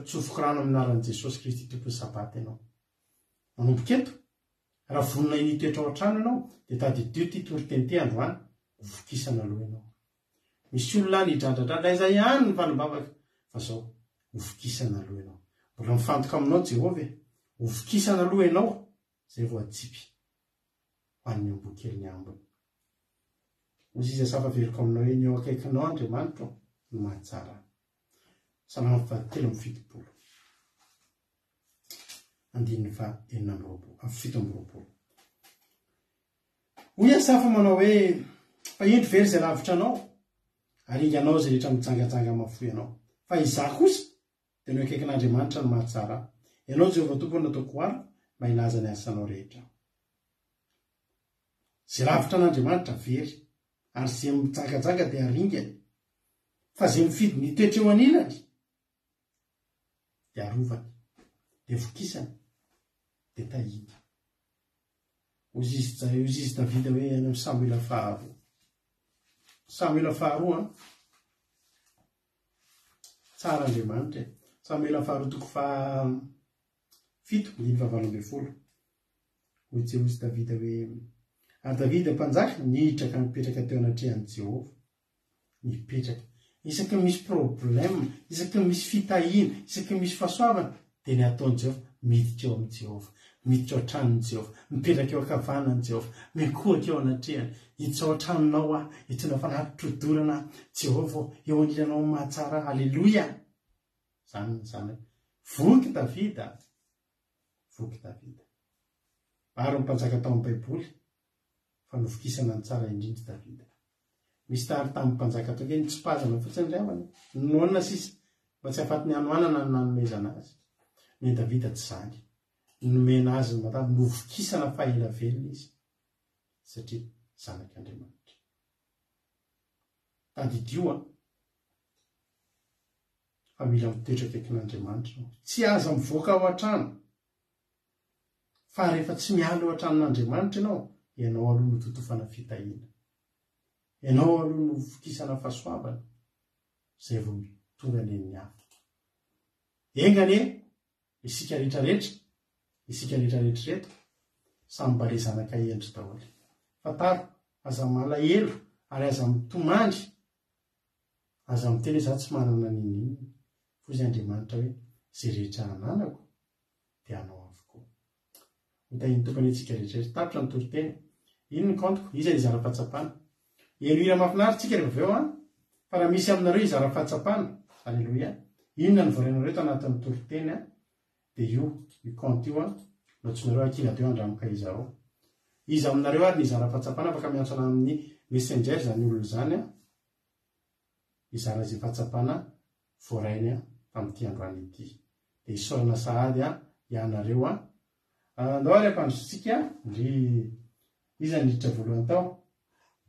tsofoka rano amin'ny anaran'i Jesosy Kristy tompony Sabaty ianao. Manomboka eto raha vonona nitoetra ao an-trano ianao dia tadidio ty toriteny androany hovokisana aloha ianao. Misy olona any hidrandrandra izay ihany ny vanim-bavaka fa zao hovokisana aloha ianao. Mbola mifantoka aminao Jehovah, hovokisana aloha ianao izay vao atsipy ho an'ny ambokely ny ambiny. Ozy izy asafa veloko aminao hoe ny eo akaikinao Andriamanitra no mahatsara. Salamo 7:7. Andininy 7:7. Hoy asafa manao hoe fa indro very izay lavitra anao, aringanao izay rehetra mijangajanga mafoy ianao. Fa izaho kosa dia ny akaikin'Andriamanitra no mahatsara. Ianao Jehovah tompony nataoko ho ary mba hilaza ny asanao rehetra. Izay lavitra an'Andriamanitra very, ary izay mijangajanga dia aringany, fa izay mifidy nitoetra eo anilany dia arovany, dia vokisany, dia tahiny. Ozy izy Davida hoe any amin'ny Samuela 2. Samuela 2 tsara Andriamanitra. Samuela 2:7-7. Hoy ozy Davida hoe ary Davida mpanjaka niditra ka nipetraka teo anatrehan'i Jehovah. Nipetraka isaky misy problème, isaky misy fitahiana, isaky misy fahasoavana dia ny ataon'i Jehovah miditra eo amin'ny Jehovah, miditra ao an-tranon'i Jehovah, mipetraka eo ankavanan'i Jehovah, mikohaka eo anatrehany. Hiditra ao an-tranonao hitondra fanatitrodorana Jehovah eo anilanao mahatsara. Alleluia. Zany ny zanaka. Voky Davida. Maro ny mpanjaka tao amin'ny Baiboly fa novokisana ny tsara indrindra Davida. Misy tary tamin'ny mpanjaka toa ny tsipazana fotsiny ry havany. Noana sisa mba tsy hafatiny anoanana ny nanomezana azy. Ny Davida tsy zany. Nomena azy matavy novokisana fahaela velona izy satria zanak'Andriamanitra. Tadidio fa mila mitoetra akaikin'Andriamanitra. Tsy aza mivoaka ao an-trano fa rehefa tsy miala ao an-tranon'Andriamanitra ianao aloha no totofana fitahiana. Ianao aloha no vokisana fahasoavana izay vao tonga ny amin'ny hafa. Engane isika rehetra reto samy mba le zanaka endry daholo. Fataro aza malahelo ary aza mitomandry, aza miteny hoe izaho tsy manana ninina, fa izy Andriamanitra hoe izay rehetra ananako dia anao avokoa. Mitahiny tokony itsika rehetra tapitra ny toriteny. Ino ny kantoko? Iza ny izara-pahatsapana. Elo mahafinaritsika rehefa avy eo fa raha misy aminareo izara-pahatsapana, alleluia. Inona ny vorenareo tanatin'ny toriteny dia io kanto io natsoinareo ankina-teo andramoka izao. Izy aminareo ary ny izara-pahatsapana afaka miantsona amin'ny messenger zany olona zany izara izay fahatsapana voarainy tamin'ity androany ity. Dia isaorana sahady ianareo andao ary ampandrotsika ndry iza niditra voalohany tao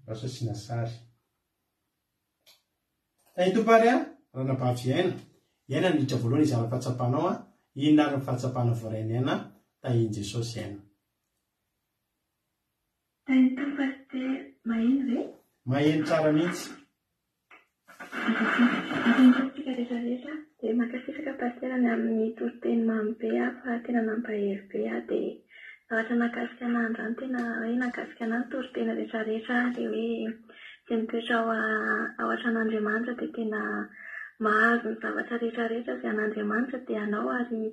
raha sasiana sary. Tany topary ranabavy aina iaina niditra voalohany izy ara-patsapanao a inona ary ny fahatsapana voarainy aina tahiny Jesosy aina. Maheno tsara mihitsy. Arentsika rehetrarehetra dia mankasitraka pasterany amin'ny toriteny mamy be fa tena nampahery be dia zavatra nakasika an'andro any tena hoe nakasika an'any toritena rehetrarehetra dia hoe tsy mitoetra ao atran'Andriamanitra dia tena mahazo ny zavatra rehetrarehetra izay an'Andriamanitra dia anao ary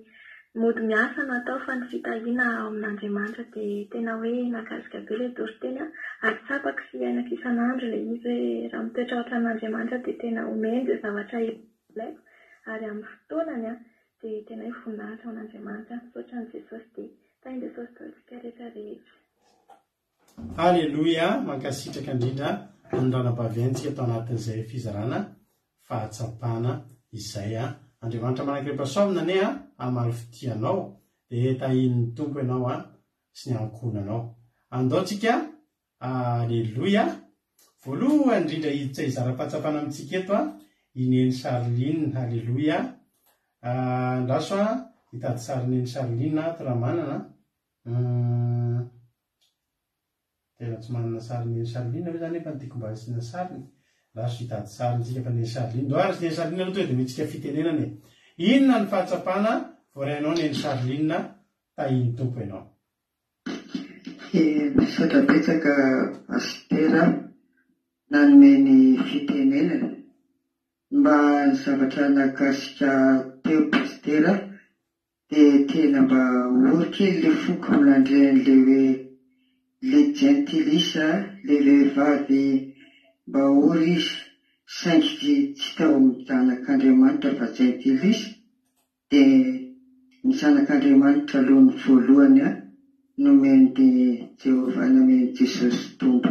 mody miasa no atao fa ny fitahiana ao amin'Andriamanitra dia tena hoe nakasika be ilay toriteny ary tsapaka sy ainaka isan'andro ilay izy hoe raha mitoetra ao atran'Andriamanitra dia tena omeny izay zavatra ilaiko ary amin'ny fotoanany dia tena hoe voninahitra ao an'Andriamanitra misaotra ny Jesosy dia tainy Jesosy taontsika rehetrarehetra. Aleloia, mankasitraka indrindra ny ranam-baventsika tao anatin'izay fizarana fahatsapana izay Andriamanitra manankirepasaomina ane amaly fitianao dia tahin'ny tompo ianao sy ny ankonanao. Andaotsika, aleloia, voalohany indrindra hiditra izara-pahatsapana amintsika eto ineny Charline, aleloia. Andraso hitady sarineny Charline ato raha manana. Tena tsy manana sarineny Charline hoe zany efa ny tiako mba asiana sariny. Raso hitady sarintsika fa neny Charline. Doary sy neny Charline aloha dia mitsika fitenenana e. Inona ny fahatsapana voarainao neny Charline tahiny tompo ianao? Misaotra betsaka Astera nanomeny fitenenana mba ny zavatra nakasika teo Astera dia tena mba orokely le foko milandren'le hoe le gentilisa le vehivavy mba ory izy saingy tsy tao amin'ny zanak'Andriamanitra fa gentilisa dia ny zanak'Andriamanitra aloha ny voalohany nomeny Jehova nomeny Jesosy tompo.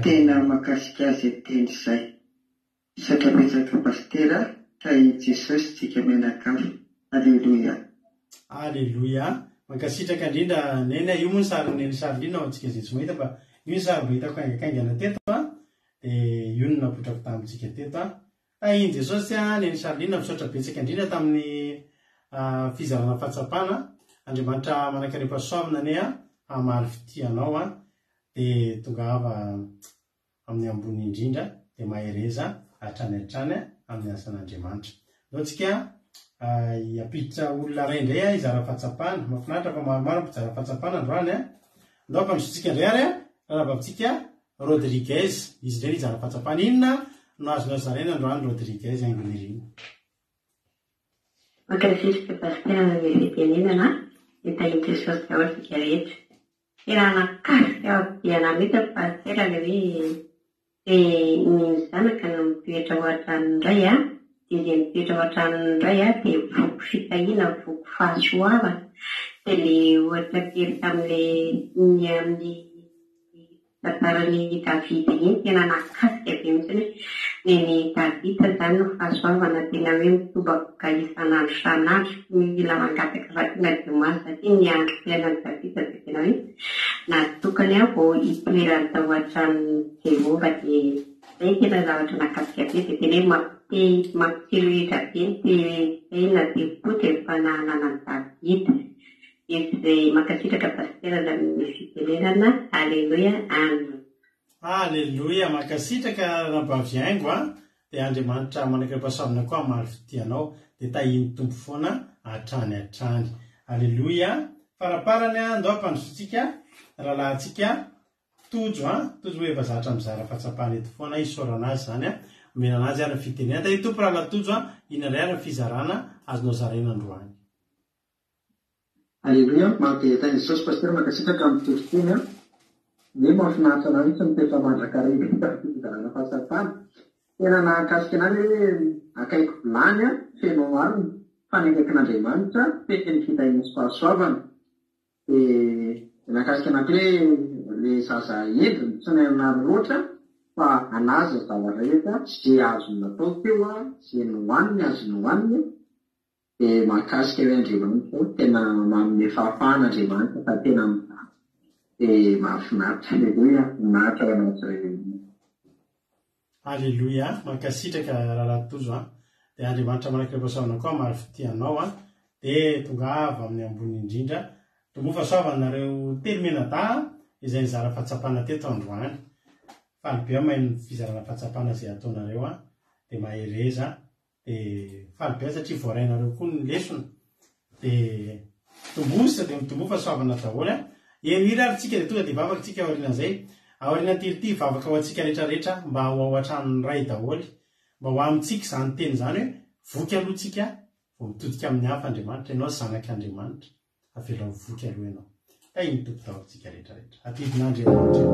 Tena makasika azy teny izay. Misaotra betsaka pastera tahiny Jesosy tsika menakafo. Aleluia. Aleluia. Mankasitraka indrindra neny io moa ny sarineny Charline ao antsika izay tsy mahita fa io ny sary mahitako haingakaingana teto dia io no napotrako tamintsika teto tahiny Jesosy neny Charline misaotra betsaka indrindra tamin'ny fizarana fahatsapana. Andriamanitra manankarepasaomina ane amaly fitianao dia tongava amin'ny ambony indrindra dia mahereza hatrany amin'ny asan'Andriamanitra. Antsika hiampiditra olona ray indray izara-fahatsapana. Mahafinaritra fa maromaro mpizara-fahatsapana androany andao ampandrosotsika indray ary rahavavitsika Rodriguez izy indray izara-fahatsapana. Inona no azonao zaraina androany Rodriguez aingoniriny? Mankasitraka pastera ny fitenenana tahiny Jesosy daholo sika rehetra. Tena nakasika dia namita pastera le hoe ny zanaka no mitoetra ho atran'ny iray dia izay mitoetra ho atran'ny iray dia voko fitahiana, voko fahasoavana. Dia le ohatra kely tamin'ilay amin'ny tantaran'ny Davida iny tena nakasika be mihitsy ny Davida zany no fahasoavana tena hoe mitobaka isan'andro isan'andro mila mangataka vatina dimansy satria ny andro fiainan'ny Davida dia tena hoe natokany vao hitoerany tao atran'ny Jehova dia izay tena zavatra nakasika be dia tena hoe mampitsilohetra be ny tena depo dia fananana Davida. Izay mankasitraka pastera amin'ny fitenenana. Aleluia, amen. Aleluia, mankasitraka rahabaviaingo dia Andriamanitra manankarepasaomina koa amaly fitianao dia tahiny tompo foana hatrany. Aleluia. Faraparany andao ampandrosotsika rahalahintsika tojo hoe efa zatra mizara fahatsapana eto foana isaorana azy zany omena anazy ary ny fitenenana. Tahiny tompo rahalatojo inona ary ny fizarana azonao zaraina androany? Aleluia, mahakehitany Jesosy pastera makasitraka amin'ny toriteny dia mahafinaritra anao mihitsy mitoetra mandrakarena fizarana fahatsapana. Tena nahakasika anazy hoe akaiko vilany feno maro ny fanaingakin'Andriamanitra fetiny fitahiana sy fahasoavana. Dia nakasika anako hoe le zaza endriny tsy nainana loatra fa anaza zavatra rehetra izay azony natao teo izay nohaniny azony hohaniny. Dia mahakasika hoe Andriamanitra tena manome fahafahana Andriamanitra fa tena dia mahafinaritra. Aleluia, mahafinaritra ho anao. Aleluia, mankasitraka rahalatojo dia andriamanitra manakirapasaona koa maro fitianao a dia tonga avy amin'ny ambony indrindra tomofa soavanareo telomenada izay nizara fahatsapana teto androany falibe mahay fizarana fahatsapana zay ataonareo a dia mahereza dia falibe satria voarainareo koa ny lesona dia tombosa dia mitombofa soavana daholo a emiry ary tsika dia tonga dia vavaka tsika aorianan'izay aoriana tirity vavaka ho antsika rehetrarehetra mba ho ao an-tranony ray daholy mba ho amintsika izany teny izany hoe voky alohantsika vao mitodika amin'ny hafa andriamanitra ianao zanak'andriamanitra avela voky aloha ianao da iny tompy daholo tsika rehetrarehetra apidin'andriamanitra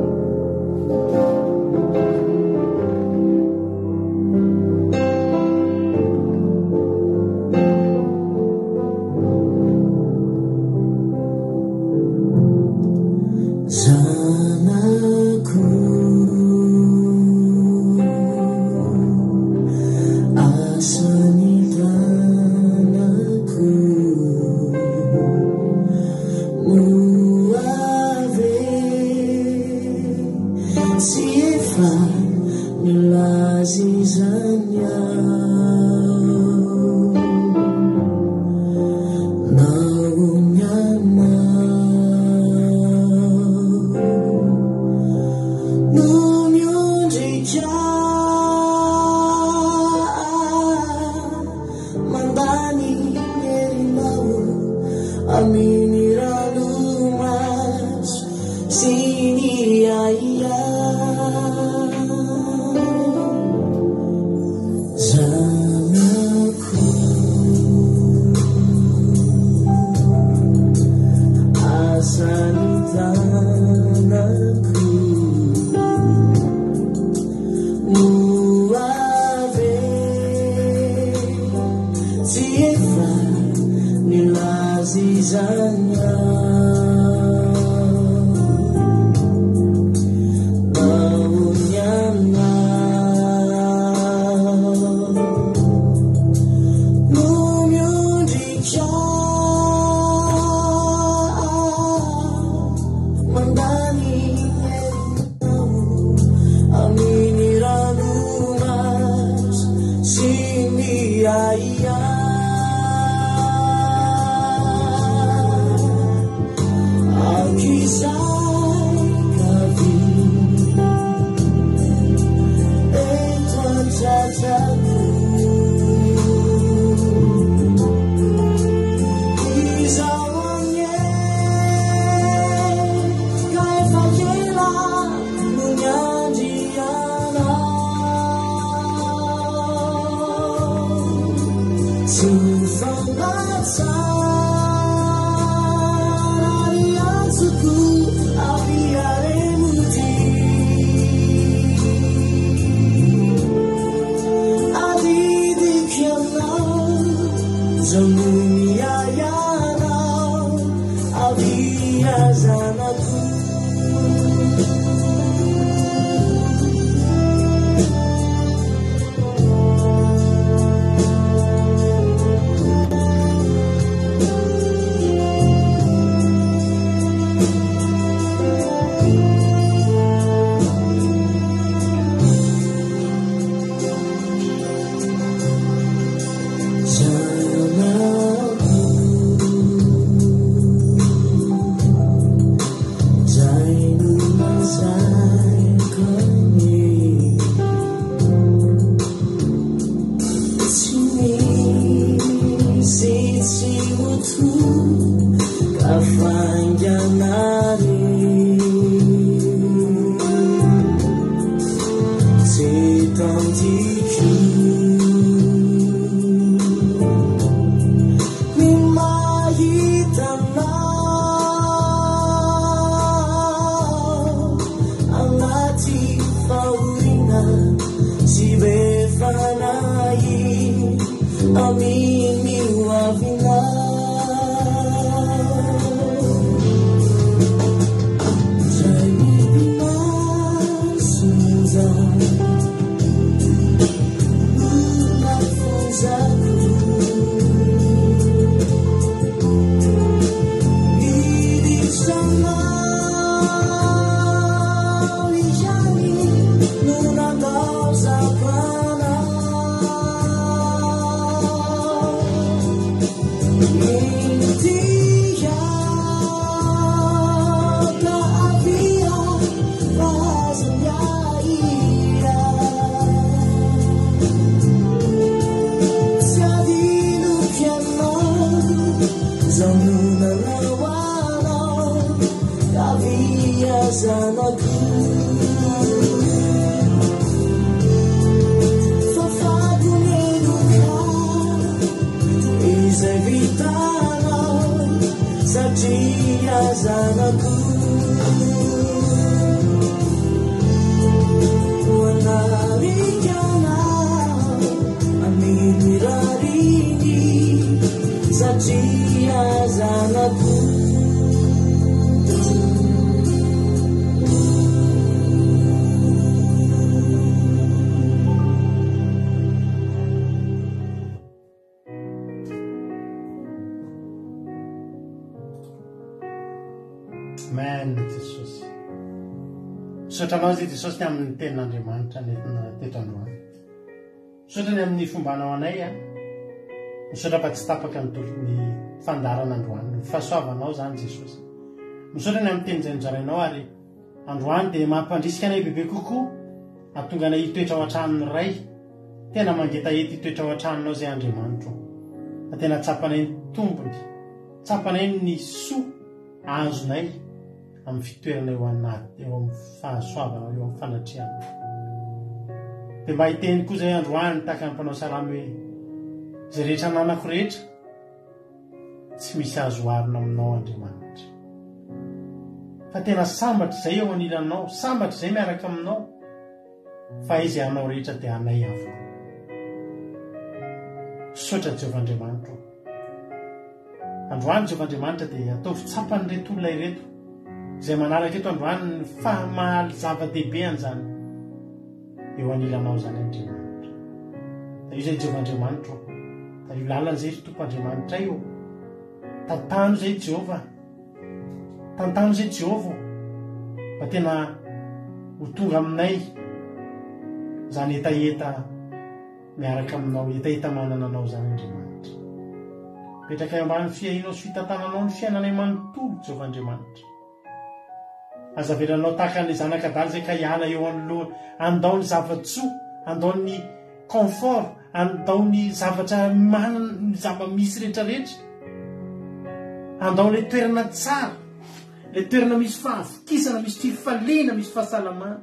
zanako fafakonenoka izay vitanao satria zanako wanarikanao aminiradini satria zanako Jesosy sotranao zay Jesosy ny amin'ny tenin'Andriamanitra nentina tetrandroany sotrany amin'ny fombanao anay a misotra fa tsy tapaka ny fandaran'androany ny fahasoavanao zany Jesosy misotrany amin'ny teny zay nojarainao ary androany dia mampandrisika anay bebe kokoa ahatonga anay hitoetra ao an-tranony ray tena mangetahety hitoetra ao an-tranonao zay Andriamanitra fa tena tsapanay ny tombony tsapanay ny soa azonay amin'ny fitoerana eo anaty eo amin'ny fahasoavana eo amin'ny fanatriana dia mba hiteny koa zay androany tahaka ny mpanao salamy hoe zay rehetra nanako rehetra tsy misy azo arina aminao Andriamanitra fa tena sambatra zay eo anilanao sambatra zay miaraka aminao fa izy anao rehetra dia anay avokoa sotra Jehovah Andriamanitra androany Jehovah Andriamanitra dia ataovy tsapany reto olona ireto zay manaraka eto androany ny fahamaly zava-dehibe an'izany eo anilanao zany Andriamanitra da io zay Jehovah Andriamanitra da io lalana zay tompo Andriamanitra io tantano zay Jehovah tantano zay Jehovah mba tena ho tonga aminay zany etaeta miaraka aminao etaeta manana anao zany Andriamanitra petraka eo ambany fiahinao sy fitantananao ny fiainanay manontolo Jehovah Andriamanitra azavelanao tahaka ny zanakadaly zay ka hiala eo anoloha andao ny zavatsoa andao ny confort andao ny zavatra manana ny zava-misy rehetrarehetra andao le toerana tsara le toerana misy fahavokisana misy fifaliana misy fahasalamana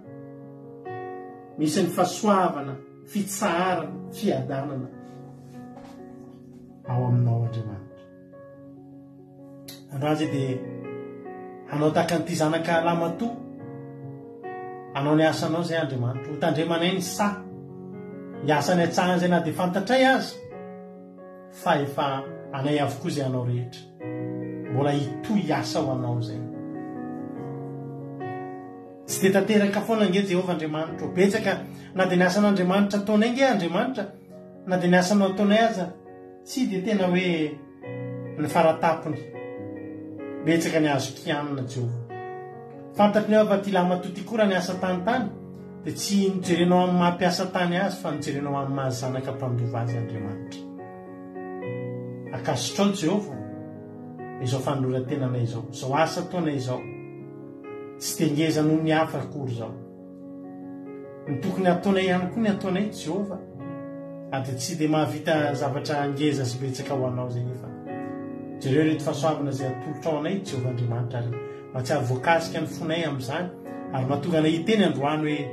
misy ny fahasoavana fitsarana fiadanana ao aminao Andriamanitra androany zay dia anao tahaka nyity zanaka lamatoa anao ny asanao zay Andriamanitra ho tandremanay ny sa hiasany atsahana zay na dia fantatray azy fa efa anay avokoa zay anao rehetra mbola hitoy asa ho anao zay tsy dia tanteraka foana nge Jehovah Andriamanitra betsaka na dia ny asan'Andriamanitra ataonay nge Andriamanitra na dia ny asanao ataonay aza tsy dia tena hoe ny faratapony betsaka ny azo kianina Jehovah fantatry ny eo fa ty lamatoa ty kora ny asa tany dia tsy nijerenao amin'ny mampiasa tany azy fa nijerenao amin'ny mahazanaka mpandova azy Andriamanitra akasitrao Jehovah izao fanoloran-tenanay izao izao asa ataonay izao tsy tengeza noho ny hafa akory izao ny tokony ataonay ihany koa ny ataonay Jehovah ary tsy dia mahavita zavatra ngeza sy betsaka ho anao zay efa jereo reto fahasoavana zay atolotra ao anay Jehovah Andriamanitra ary mba tsy avoakasika ny fonay amin'izany ary mahatonga anay hiteny androany hoe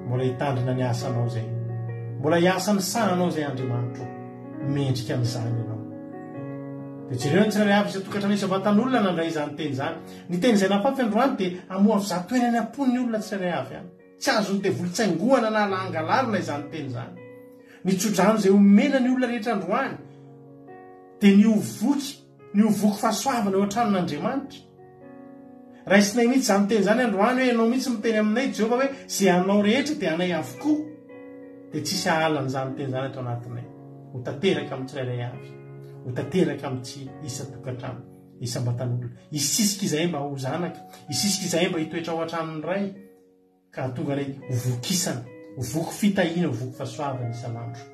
mbola hitandrina ny asanao zay mbola hiasa ny sahanao zay Andriamanitra mendrika amin'izany ianao dia jereo ny tsirairay avy izay tokatrano isa vatan'olona nandray izany teny zany ny teny izay napafy androany dia amoa avy zatoenany ampon'ny olona tsirairay avy any tsy azony dia volotsaingohana na langalarina izany teny zany ny tsodrano zay omena ny olona rehetra androany dia ny ovoky fahasoavana eo an-tranon'Andriamanitra raisinay mihitsy zany teny zany androany hoe ianao mihitsy miteny aminay Jehovah hoe zay anao rehetra dia anay avokoa dia tsisy ahalana zany teny zany ato anatinay ho tanteraka amin'ny tsirairay avy ho tanteraka amin'ny isa tokantrano isa mbatan'olona isisika izay mba ho zanaka isisika izay mba hitoetra ao an-tranony ray ka tonga anay hovokisana hovoky fitahiana hovoky fahasoavana isan'andro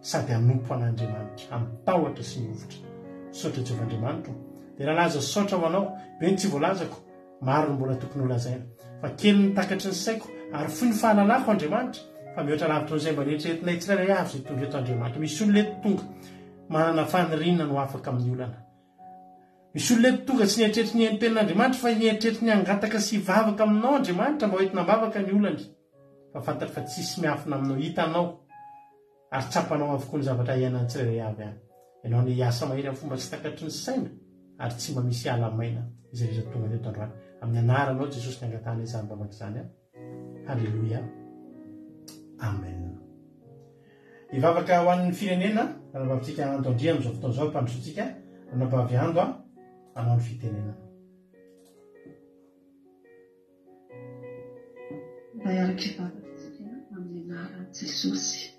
sady hanompo an'Andriamanitra amin'ny tahotra sy ny ovitra sotra Jehovah Andriamanitra dia raha laza sotra ho anao be ny tsy voalazako maro ny mbola tokony holazana fa kely ny takatry ny saiko ary fo ny fahalalako Andriamanitra fa mihoatra lavitra n'izay mba rehetraretinay tsirairay avy zay tonga eto Andriamanitra misy olona eto tonga manana fanirinana no afaka amin'ny olana misy olona tonga tsy nieritreritra ny tenin'Andriamanitra fa nieritreritra ny angataka sy vavaka aminao Andriamanitra mba hoentina mavaka ny olany fa fantatra fa tsisy miafina aminao hitanao ary tsapanao avokoa ny zavatra iainany tsirairay avy any ianao ny asa mahery amin'ny fomba tsy takatry ny saina ary tsy mba misy alamaina izay rehetra tonga teto androany amin'ny anaranao Jesosy ny angatana izany bavaka izany a halleloia amen ivavaka ho an'ny firenena anabavitsika andondria amin'izao fotoana izao mpandrosotsika anabavy ando a anao ny fitenenana mba iaraka ivavatsika amin'ny anaran'i Jesosy.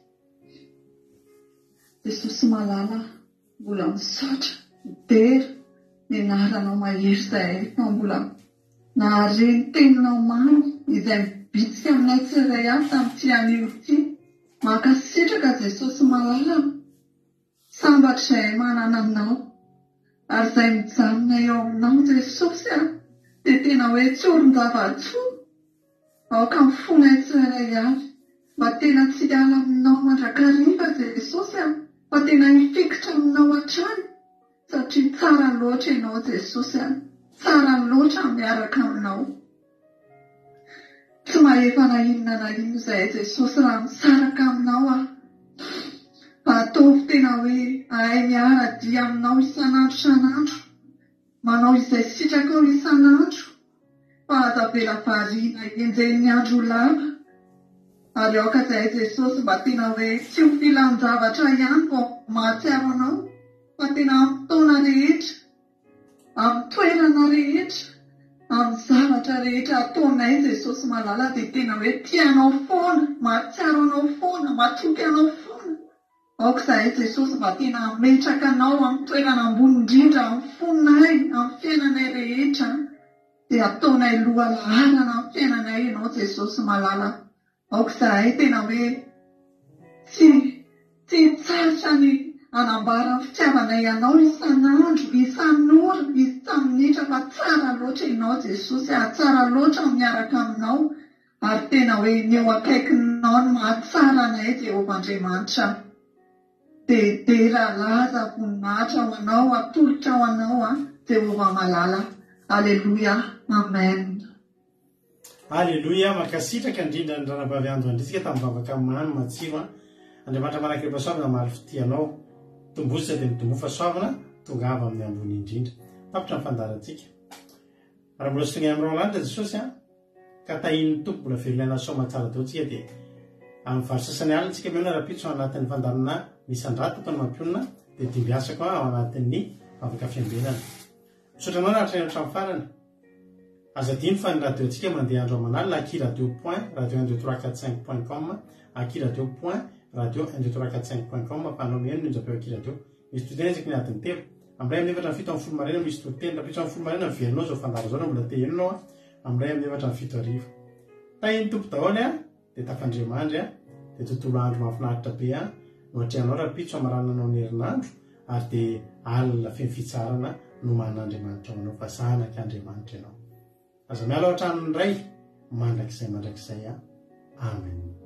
Jesosy malala mbola misaotra midery ny anaranao mahery izay no mbola nahareny teninao mamy izay mibitsika aminay tsirairay avy tamin'ity anio ity mankasitraka Jesosy malala sambatra izay manana anao ary izay mijanona eo aminao Jesosy dia tena hoe tsoron-javatsoa aoka mifonay tsirairay avy mba tena tsy hiala aminao mandrakariva Jesosy fa tena hifikitra aminao hatrany satria tsara loatra ianao Jesosy tsara loatra miaraka aminao tsy mahefa na inona na inona izay Jesosy raha misaraka aminao fa ataovy tena hoe ahay miara-dia aminao isan'andro manao izay sitraka isan'andro fa azavela variana enjeny andro lava ary aoka izay Jesosy mba tena hoe tsy ho filan-javatra ihany vao mahatsiaro anao fa tena amin'ny taona rehetra amin'ny toerana rehetra amin'ny zavatra rehetra ataonay Jesosy malala dia tena hoe tianao foana mahatsiaro anao foana matoky anao foana aoka izay Jesosy mba tena ametraka anao amin'ny toerana ambony indrindra amin'ny fonay amin'ny fiainanay rehetra dia ataonay loha laharana amin'ny fiainanay ianao Jesosy malala aoka izay tena hoe tsy tsarotra ny anambara ny fitiavanay ianao isan'andro isan'ora isan'minitra fa tsara loatra ianao Jesosy tsara loatra miaraka aminao ary tena hoe ny eo akaikinao no mahatsara anay Jehovah Andriamanitra dia dera laza voninahitra ho anao atolotra ho anao Jehovah malala halleluia amen halleluia makasitraka indrindra ny ranabavy ando andrisika tamin'ny vavaka mamy matsiro Andriamanitra manaky repasoavana maro fitianao tombositra dia mitombo fasoavana tonga avy amin'ny ambony indrindra tapitra ny fandarantsika raha mbola sitongay amin'irao lanitra Jesosy ka tahin'ny tompo mbola velonana soma tsara daotsika dia amin'ny vary sasany alina tsika miona rapitso ao anatin'ny fandarana misandrata tao ny mampionana dia dimbiasako ao anatin'ny vavaka fiambenana misotranao na hatrany hatramin'ny farany azadiny fa ny radioantsika mandeha andro amanalina aki radio point radio 12345.com aki radio point radio 12345.com fa anao mihaino ninjapeo aki radio misy totenezaka ny adiny telo amin'ray amin'ny efatra ny fito amin'ny folo marina misy toteny rapitso amin'ny folo marina miverinao zao fandara zao na mbola te henonao amin'ray amin'ny efatra ny fito arivo tahiny tompo daholo dia tafandriamandry dia tontolo andro mahafinaritra be no atrehanao rapitso amarananao ny herinandro ary dia alina feny fitsarana no man'Andriamanitra manao fa zanaka Andriamanitra ianao aza miala ao an-tranony iray mandrakizay amen